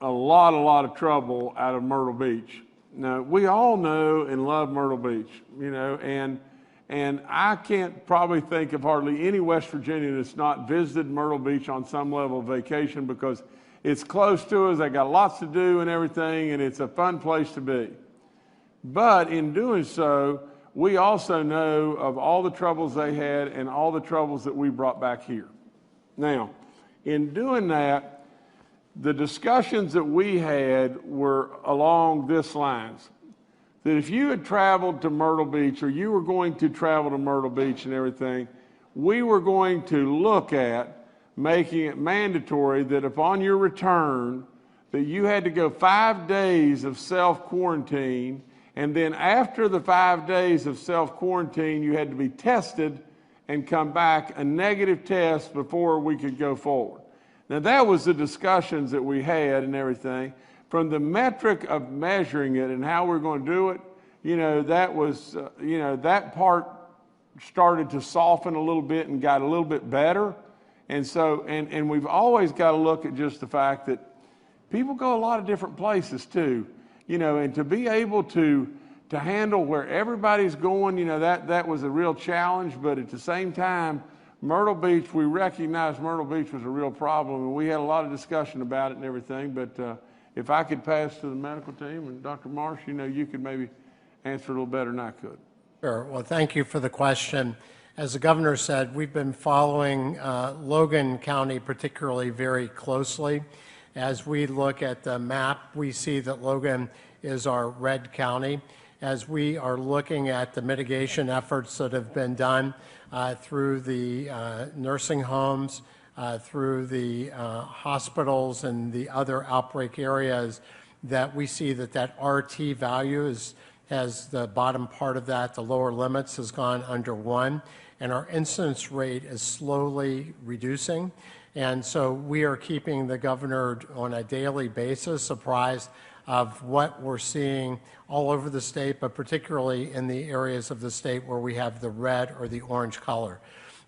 a lot of trouble out of Myrtle Beach. Now, we all know and love Myrtle Beach, you know, and I can't probably think of hardly any West Virginian that's not visited Myrtle Beach on some level of vacation, because it's close to us, they got lots to do and everything, and it's a fun place to be. But in doing so, we also know of all the troubles they had and all the troubles that we brought back here. Now, in doing that, the discussions that we had were along this lines, that if you had traveled to Myrtle Beach, or you were going to travel to Myrtle Beach and everything, we were going to look at making it mandatory that upon your return, that you had to go 5 days of self-quarantine, and then after the 5 days of self-quarantine, you had to be tested and come back a negative test before we could go forward. Now, that was the discussions that we had and everything. From the metric of measuring it and how we're going to do it, you know, that was, you know, that part started to soften a little bit and got a little bit better. And so, and we've always got to look at just the fact that people go a lot of different places too, you know, and to be able to handle where everybody's going, you know, that was a real challenge. But at the same time, Myrtle Beach, we recognized Myrtle Beach was a real problem, and we had a lot of discussion about it and everything. But if I could pass to the medical team, and Dr. Marsh, you know, you could maybe answer a little better than I could. Sure. Well, thank you for the question. As the governor said, we've been following Logan County particularly very closely. As we look at the map, we see that Logan is our red county. As we are looking at the mitigation efforts that have been done through the nursing homes, through the hospitals and the other outbreak areas, that we see that RT value has the bottom part of that, the lower limits, has gone under 1, and our incidence rate is slowly reducing. And so we are keeping the governor on a daily basis apprised of what we're seeing all over the state, but particularly in the areas of the state where we have the red or the orange color.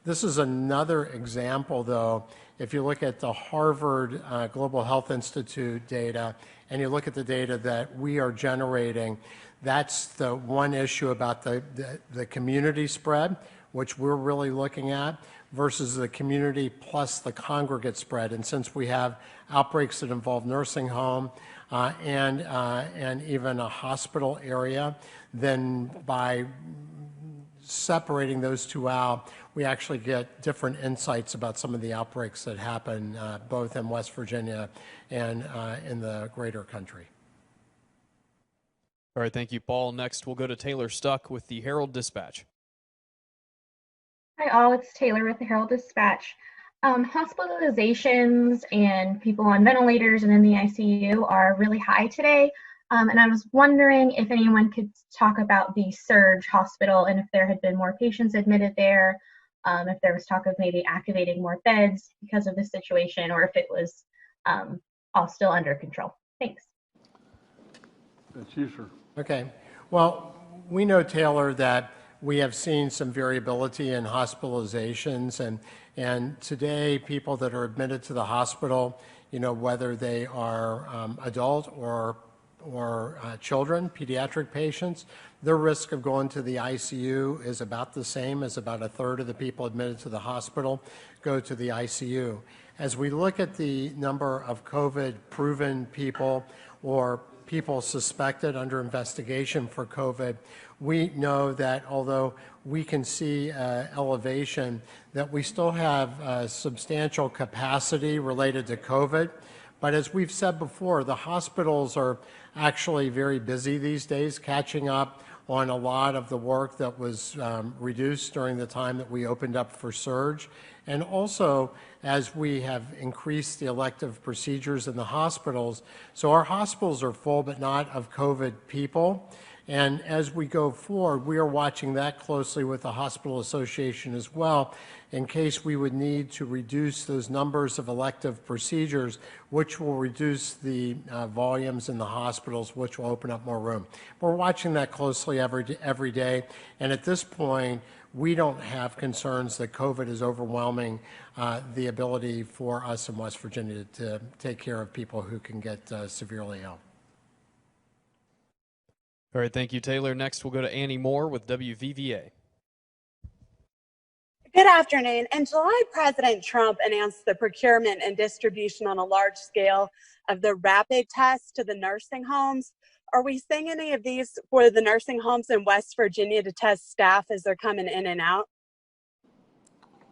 This is another example, though. If you look at the Harvard Global Health Institute data, and you look at the data that we are generating, that's the one issue about the community spread, which we're really looking at, versus the community plus the congregate spread. And since we have outbreaks that involve nursing home and even a hospital area, then by separating those two out, we actually get different insights about some of the outbreaks that happen both in West Virginia and in the greater country. All right, thank you, Paul. Next, we'll go to Taylor Stuck with the Herald-Dispatch. Hi all, it's Taylor with the Herald-Dispatch. Hospitalizations and people on ventilators and in the ICU are really high today. And I was wondering if anyone could talk about the Surge Hospital and if there had been more patients admitted there, if there was talk of maybe activating more beds because of this situation, or if it was all still under control. Thanks. That's you, sir. Okay. Well, we know, Taylor, that we have seen some variability in hospitalizations, and today people that are admitted to the hospital, you know, whether they are adult or children, pediatric patients, their risk of going to the ICU is about the same as about a third of the people admitted to the hospital go to the ICU. As we look at the number of COVID-proven people or people suspected under investigation for COVID, we know that although we can see elevation, that we still have substantial capacity related to COVID. But as we've said before, the hospitals are actually very busy these days, catching up on a lot of the work that was reduced during the time that we opened up for surge. And also, as we have increased the elective procedures in the hospitals, so our hospitals are full, but not of COVID people. And as we go forward, we are watching that closely with the Hospital Association as well, in case we would need to reduce those numbers of elective procedures, which will reduce the volumes in the hospitals, which will open up more room. We're watching that closely every day, and at this point, we don't have concerns that COVID is overwhelming the ability for us in West Virginia to take care of people who can get severely ill. All right, thank you, Taylor. Next, we'll go to Annie Moore with WVVA. Good afternoon. In July, President Trump announced the procurement and distribution on a large scale of the rapid tests to the nursing homes. Are we seeing any of these for the nursing homes in West Virginia to test staff as they're coming in and out?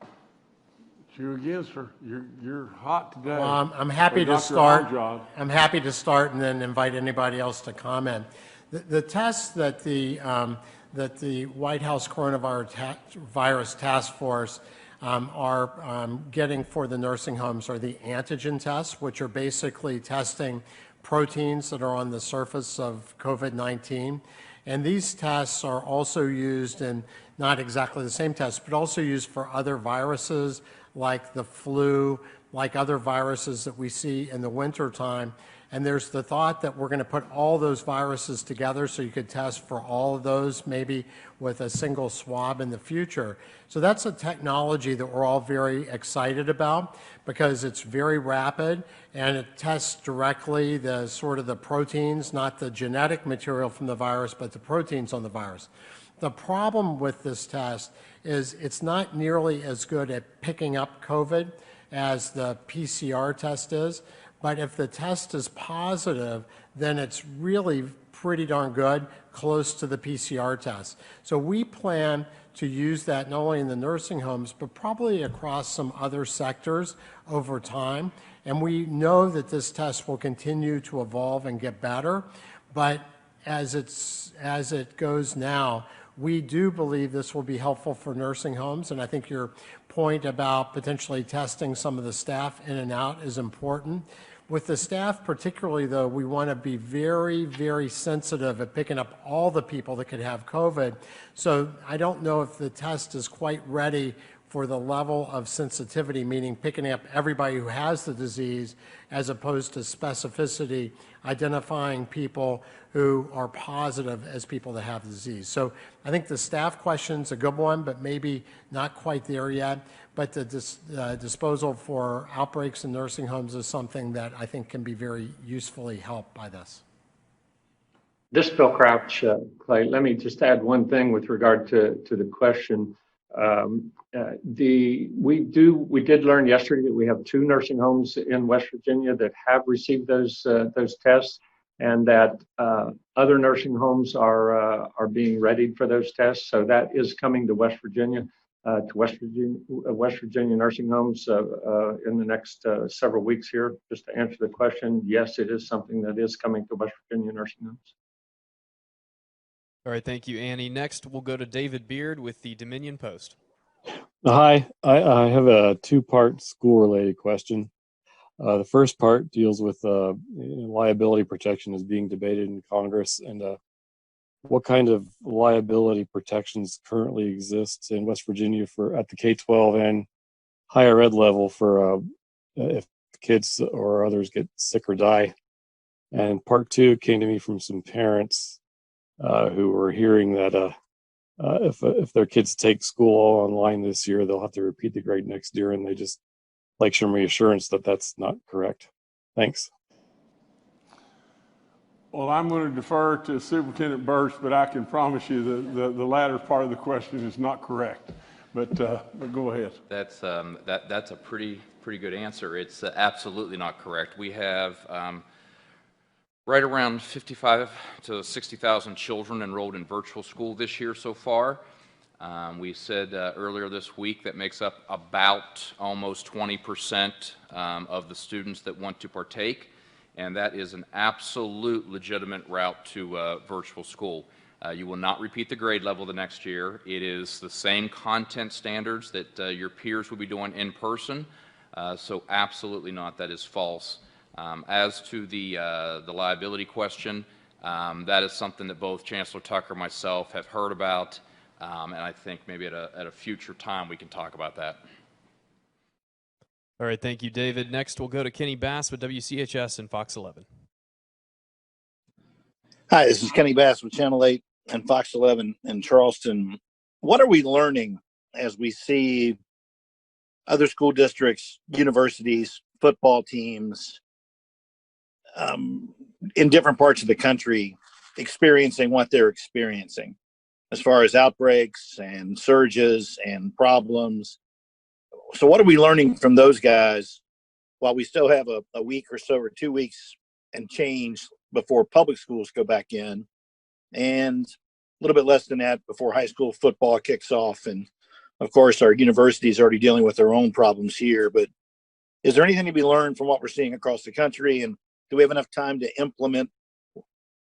It's you again, sir. You're hot today. Well, I'm happy to start. I'm happy to start and then invite anybody else to comment. The tests that the White House Coronavirus Task Force are getting for the nursing homes are the antigen tests, which are basically testing proteins that are on the surface of COVID-19. And these tests are also used in not exactly the same tests, but also used for other viruses like the flu, like other viruses that we see in the wintertime. And there's the thought that we're going to put all those viruses together so you could test for all of those, maybe with a single swab in the future. So that's a technology that we're all very excited about because it's very rapid and it tests directly the sort of the proteins, not the genetic material from the virus, but the proteins on the virus. The problem with this test is it's not nearly as good at picking up COVID as the PCR test is. But if the test is positive, then it's really pretty darn good, close to the PCR test. So we plan to use that not only in the nursing homes, but probably across some other sectors over time. And we know that this test will continue to evolve and get better. But as it goes now, we do believe this will be helpful for nursing homes. And I think your point about potentially testing some of the staff in and out is important. With the staff particularly, though, we want to be very, very sensitive at picking up all the people that could have COVID. So I don't know if the test is quite ready for the level of sensitivity, meaning picking up everybody who has the disease, as opposed to specificity, identifying people who are positive as people that have the disease. So I think the staff question's a good one, but maybe not quite there yet. But the disposal for outbreaks in nursing homes is something that I think can be very usefully helped by this. This is Bill Crouch, Clay. Let me just add one thing with regard to the question. We did learn yesterday that we have 2 nursing homes in West Virginia that have received those tests, and that other nursing homes are being readied for those tests. So that is coming to West Virginia, West Virginia nursing homes in the next several weeks here. Just to answer the question, yes, it is something that is coming to West Virginia nursing homes. All right, thank you, Annie. Next, we'll go to David Beard with the Dominion Post. Hi, I have a 2-part school-related question. The first part deals with liability protection is being debated in Congress, and what kind of liability protections currently exist in West Virginia for at the K-12 and higher ed level for if kids or others get sick or die. And part 2 came to me from some parents who were hearing that if their kids take school all online this year, they'll have to repeat the grade next year, and they just like some reassurance that that's not correct. Thanks. Well, I'm going to defer to Superintendent Burch, but I can promise you the latter part of the question is not correct. But go ahead. That's a pretty good answer. It's absolutely not correct. We have right around 55 to 60,000 children enrolled in virtual school this year so far. We said earlier this week that makes up about almost 20% of the students that want to partake, and that is an absolute legitimate route to virtual school. You will not repeat the grade level the next year. It is the same content standards that your peers will be doing in person, so absolutely not. That is false. As to the liability question, that is something that both Chancellor Tucker and myself have heard about, and I think maybe at a future time we can talk about that. All right, thank you, David. Next, we'll go to Kenny Bass with WCHS and Fox 11. Hi, this is Kenny Bass with Channel 8 and Fox 11 in Charleston. What are we learning as we see other school districts, universities, football teams in different parts of the country experiencing what they're experiencing as far as outbreaks and surges and problems? So what are we learning from those guys while we still have a week or so or 2 weeks and change before public schools go back in, and a little bit less than that before high school football kicks off? And of course, our universities are already dealing with their own problems here, but is there anything to be learned from what we're seeing across the country? And do we have enough time to implement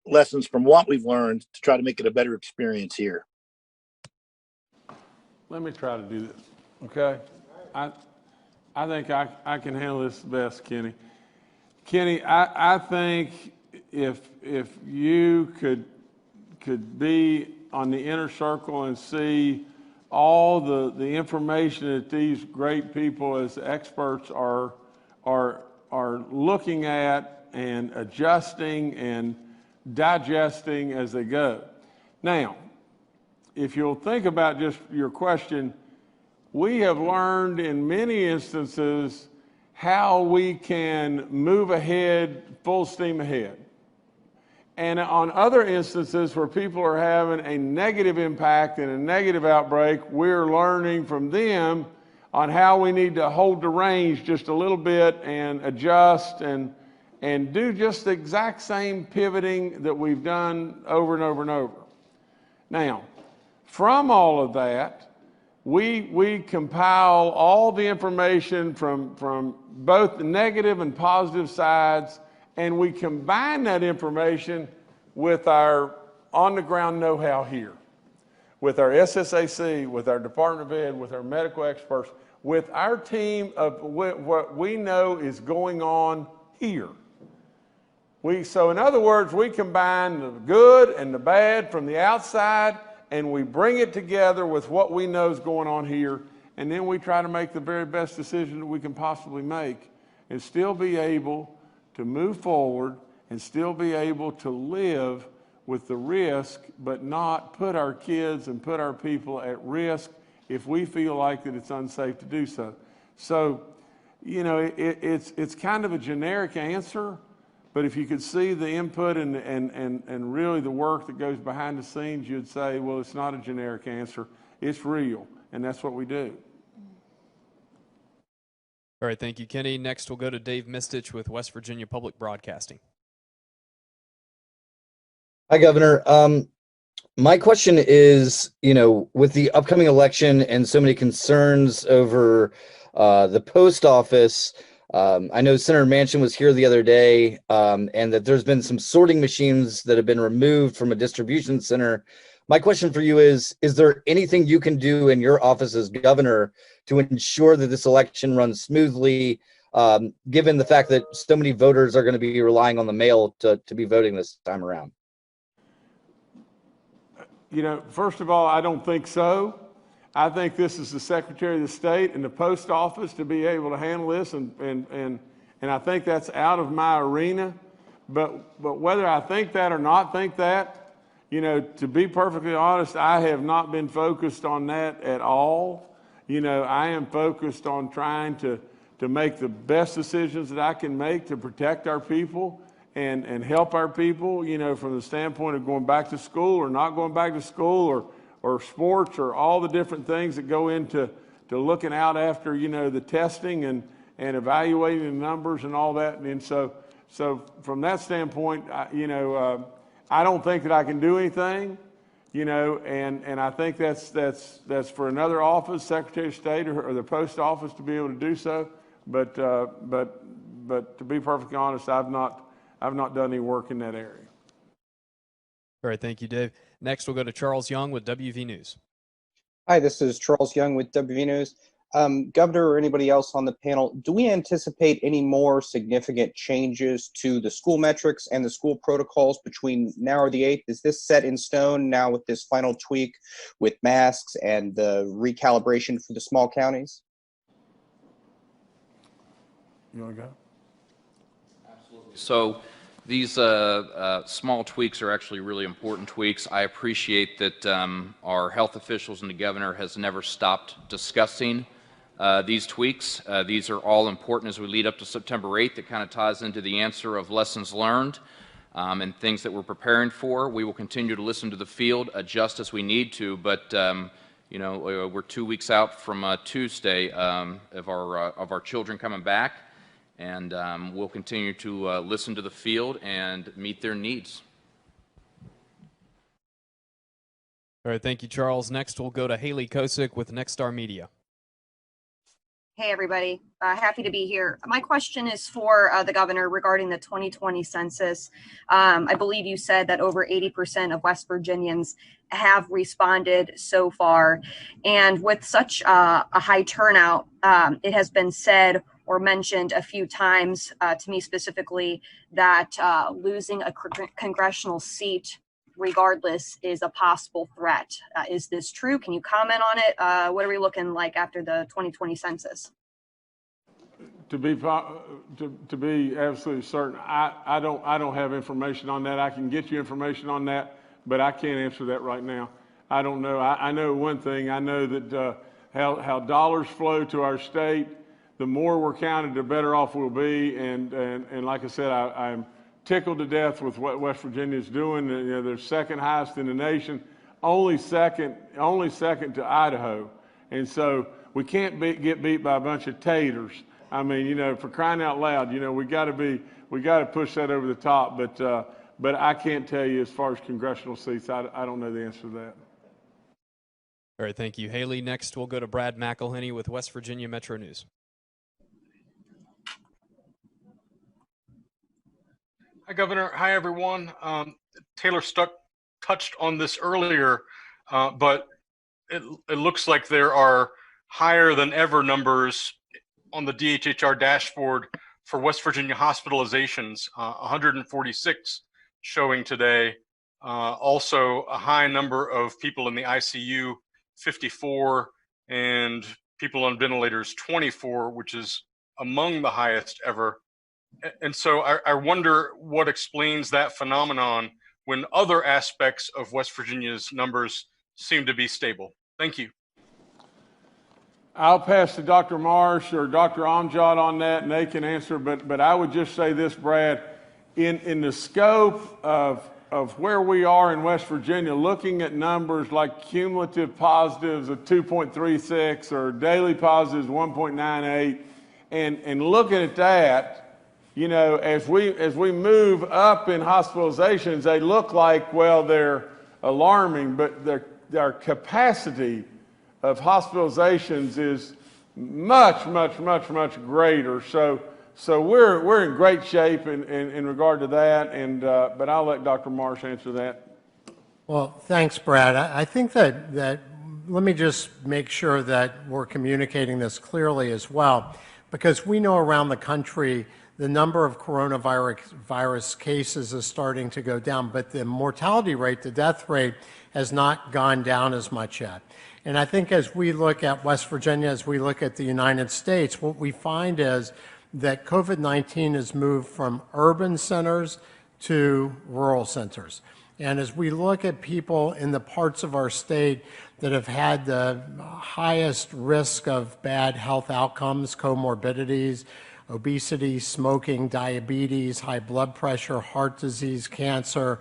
lessons from what we've learned to try to make it a better experience here? Let me try to do this, okay? I think I can handle this best, Kenny. Kenny, I think if you could be on the inner circle and see all the information that these great people as experts are looking at and adjusting and digesting as they go. Now, if you'll think about just your question, we have learned in many instances how we can move ahead, full steam ahead. And on other instances where people are having a negative impact and a negative outbreak, we're learning from them on how we need to hold the reins just a little bit and adjust and do just the exact same pivoting that we've done over and over and over. Now, from all of that, we compile all the information from both the negative and positive sides, and we combine that information with our on-the-ground know-how here, with our SSAC, with our Department of Ed, with our medical experts, with our team of what we know is going on here. So in other words, we combine the good and the bad from the outside, and we bring it together with what we know is going on here, and then we try to make the very best decision that we can possibly make and still be able to move forward and still be able to live with the risk, but not put our kids and put our people at risk if we feel like that it's unsafe to do so. So, you know, it's kind of a generic answer, but if you could see the input and really the work that goes behind the scenes, you'd say, well, it's not a generic answer. It's real, and that's what we do. All right, thank you, Kenny. Next, we'll go to Dave Mistich with West Virginia Public Broadcasting. Hi, Governor. My question is, you know, with the upcoming election and so many concerns over the post office, I know Senator Manchin was here the other day, and that there's been some sorting machines that have been removed from a distribution center. My question for you is there anything you can do in your office as governor to ensure that this election runs smoothly, given the fact that so many voters are going to be relying on the mail to be voting this time around? You know, first of all, I don't think so. I think this is the Secretary of the State and the Post Office to be able to handle this, and I think that's out of my arena. But whether I think that or not think that, you know, to be perfectly honest, I have not been focused on that at all. You know, I am focused on trying to make the best decisions that I can make to protect our people and help our people, you know, from the standpoint of going back to school or not going back to school or sports or all the different things that go into looking out after, you know, the testing and evaluating the numbers and all that. And so from that standpoint, I don't think that I can do anything, you know, and I think that's for another office, Secretary of State or the Post Office to be able to do so. But to be perfectly honest, I've not done any work in that area. All right, thank you, Dave. Next, we'll go to Charles Young with WV News. Hi, this is Charles Young with WV News. Governor or anybody else on the panel, do we anticipate any more significant changes to the school metrics and the school protocols between now or the 8th? Is this set in stone now with this final tweak with masks and the recalibration for the small counties? You want to go? So these small tweaks are actually really important tweaks. I appreciate that our health officials and the governor has never stopped discussing these tweaks. These are all important as we lead up to September 8th. It kind of ties into the answer of lessons learned and things that we're preparing for. We will continue to listen to the field, adjust as we need to, but you know, we're 2 weeks out from Tuesday of our children coming back. And we'll continue to listen to the field and meet their needs. All right, thank you, Charles. Next, we'll go to Haley Kosick with Nexstar Media. Hey, everybody. Happy to be here. My question is for the governor regarding the 2020 census. I believe you said that over 80% of West Virginians have responded so far. And with such a high turnout, it has been said or mentioned a few times to me specifically that losing a congressional seat regardless is a possible threat. Is this true? Can you comment on it? What are we looking like after the 2020 census? To be absolutely certain, I don't have information on that. I can get you information on that, but I can't answer that right now. I don't know. I know one thing. I know that how dollars flow to our state, the more we're counted, the better off we'll be. And like I said, I'm tickled to death with what West Virginia is doing. You know, they're second highest in the nation, only second to Idaho. And so we can't get beat by a bunch of taters. I mean, you know, for crying out loud, you know, we got to push that over the top. But I can't tell you as far as congressional seats. I don't know the answer to that. All right, thank you, Haley. Next, we'll go to Brad McElhenney with West Virginia Metro News. Hi, Governor. Hi, everyone. Taylor touched on this earlier, but it looks like there are higher than ever numbers on the DHHR dashboard for West Virginia hospitalizations, 146 showing today. Also a high number of people in the ICU, 54, and people on ventilators, 24, which is among the highest ever. And so I wonder what explains that phenomenon when other aspects of West Virginia's numbers seem to be stable. Thank you. I'll pass to Dr. Marsh or Dr. Amjad on that, and they can answer, but I would just say this, Brad, in the scope of where we are in West Virginia, looking at numbers like cumulative positives of 2.36 or daily positives 1.98, and looking at that, you know, as we move up in hospitalizations, they look like, well, they're alarming, but their capacity of hospitalizations is much greater. So we're in great shape in regard to that, and but I'll let Dr. Marsh answer that. Well, thanks, Brad. I think that let me just make sure that we're communicating this clearly as well, because we know around the country the number of coronavirus cases is starting to go down, but the mortality rate, the death rate, has not gone down as much yet. And I think as we look at West Virginia, as we look at the United States, what we find is that COVID-19 has moved from urban centers to rural centers. And as we look at people in the parts of our state that have had the highest risk of bad health outcomes, comorbidities, obesity, smoking, diabetes, high blood pressure, heart disease, cancer,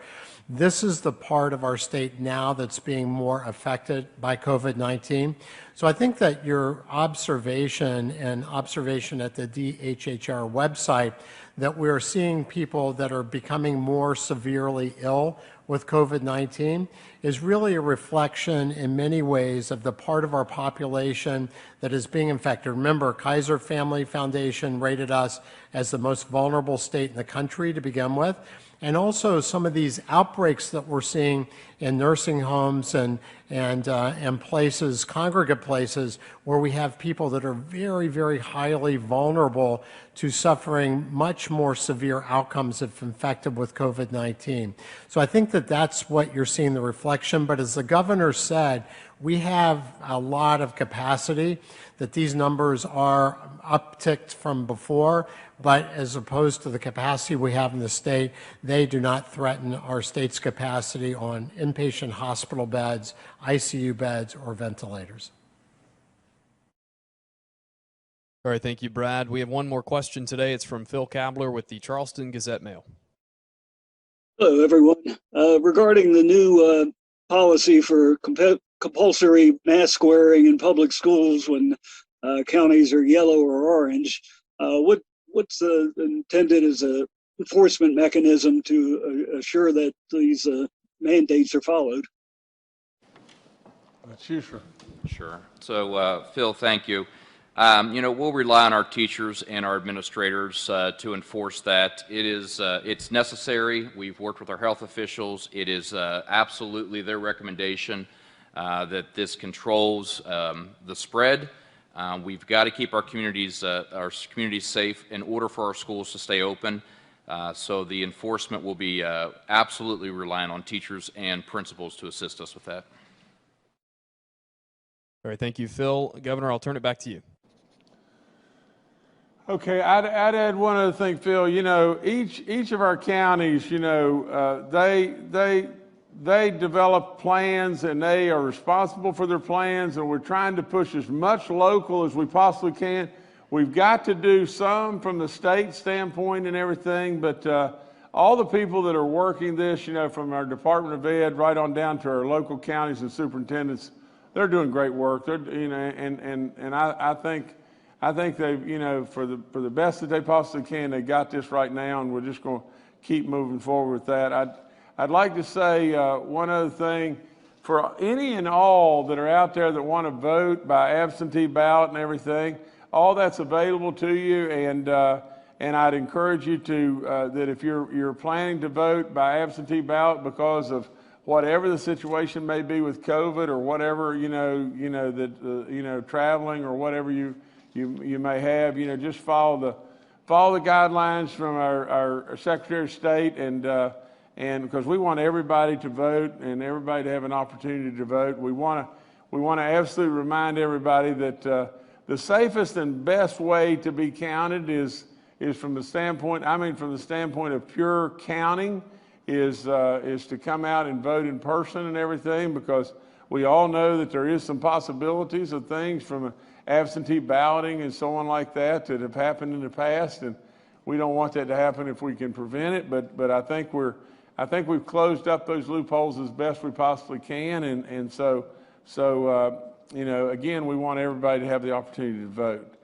this is the part of our state now that's being more affected by COVID-19. So I think that your observation at the DHHR website that we're seeing people that are becoming more severely ill with COVID-19 is really a reflection in many ways of the part of our population that is being infected. Remember, Kaiser Family Foundation rated us as the most vulnerable state in the country to begin with. And also some of these outbreaks that we're seeing in nursing homes and places, congregate places, where we have people that are very highly vulnerable to suffering much more severe outcomes if infected with COVID-19. So I think that that's what you're seeing, the reflection. But as the governor said, we have a lot of capacity, that these numbers are upticked from before, but as opposed to the capacity we have in the state, they do not threaten our state's capacity on inpatient hospital beds, ICU beds, or ventilators. All right, thank you, Brad. We have one more question today. It's from Phil Kabler with the Charleston Gazette-Mail. Hello, everyone. Regarding the new policy for compulsory mask wearing in public schools when counties are yellow or orange, what's intended as a enforcement mechanism to assure that these mandates are followed? That's you, sir. Sure. So, Phil, thank you. You know, we'll rely on our teachers and our administrators to enforce that. It's necessary. We've worked with our health officials. It is absolutely their recommendation that this controls the spread. We've got to keep our communities safe in order for our schools to stay open. So the enforcement will be absolutely relying on teachers and principals to assist us with that. All right, thank you, Phil. Governor, I'll turn it back to you. Okay, I'd add one other thing, Phil. You know, each of our counties, you know, they develop plans and they are responsible for their plans, and we're trying to push as much local as we possibly can. We've got to do some from the state standpoint and everything, but all the people that are working this, you know, from our Department of Ed right on down to our local counties and superintendents, they're doing great work. They're, you know, and I think they've, you know, for the best that they possibly can, they got this right now, and we're just going to keep moving forward with that. I'd like to say one other thing. For any and all that are out there that want to vote by absentee ballot and everything, all that's available to you, and I'd encourage you to that if you're planning to vote by absentee ballot because of whatever the situation may be with COVID or whatever, traveling or whatever you may have, you know, just follow follow the guidelines from our Secretary of State, and because we want everybody to vote and everybody to have an opportunity to vote, we want to absolutely remind everybody that the safest and best way to be counted is from the standpoint, from the standpoint of pure counting, is to come out and vote in person and everything, because we all know that there is some possibilities of things from absentee balloting and so on like that have happened in the past, and we don't want that to happen if we can prevent it. But I think we've closed up those loopholes as best we possibly can, and so again, we want everybody to have the opportunity to vote.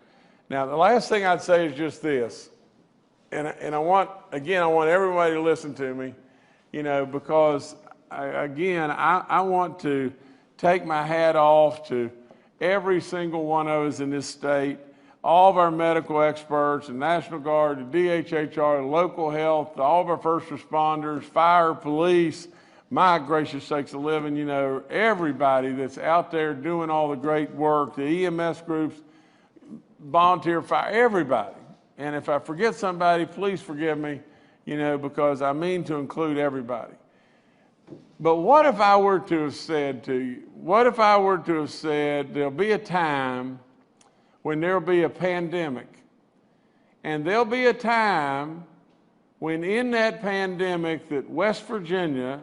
Now, the last thing I'd say is just this, and I want everybody to listen to me, because I want to take my hat off to every single one of us in this state, all of our medical experts, the National Guard, the DHHR, local health, all of our first responders, fire, police, my gracious sakes of living, everybody that's out there doing all the great work, the EMS groups, volunteer fire, everybody. And if I forget somebody, please forgive me, because I mean to include everybody. But what if I were to have said to you, there'll be a time when there'll be a pandemic, and there'll be a time when in that pandemic that West Virginia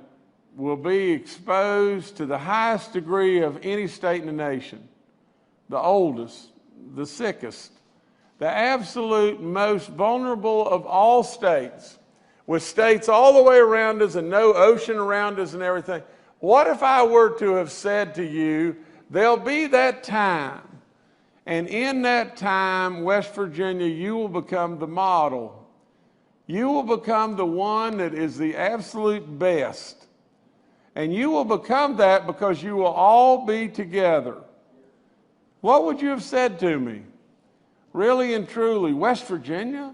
will be exposed to the highest degree of any state in the nation, the oldest, the sickest, the absolute most vulnerable of all states, with states all the way around us and no ocean around us and everything. What if I were to have said to you, there'll be that time, and in that time, West Virginia, you will become the model. You will become the one that is the absolute best. And you will become that because you will all be together. What would you have said to me? Really and truly, West Virginia?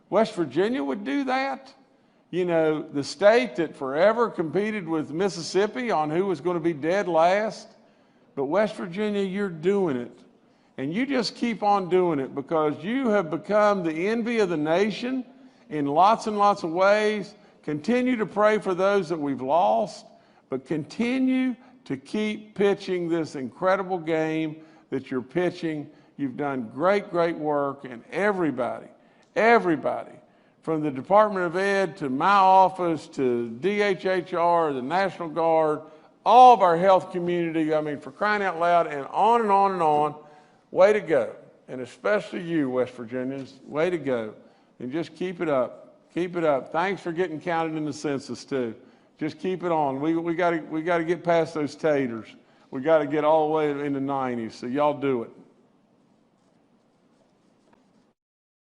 West Virginia would do that? The state that forever competed with Mississippi on who was going to be dead last. But West Virginia, you're doing it. And you just keep on doing it, because you have become the envy of the nation in lots and lots of ways. Continue to pray for those that we've lost, but continue to keep pitching this incredible game that you're pitching. You've done great, great work, and everybody, from the Department of Ed to my office to DHHR, the National Guard, all of our health community, for crying out loud, and on and on and on, way to go. And especially you, West Virginians, way to go. And just keep it up. Keep it up. Thanks for getting counted in the census too. Just keep it on. We got to get past those taters. We got to get all the way in the 90s. So y'all do it.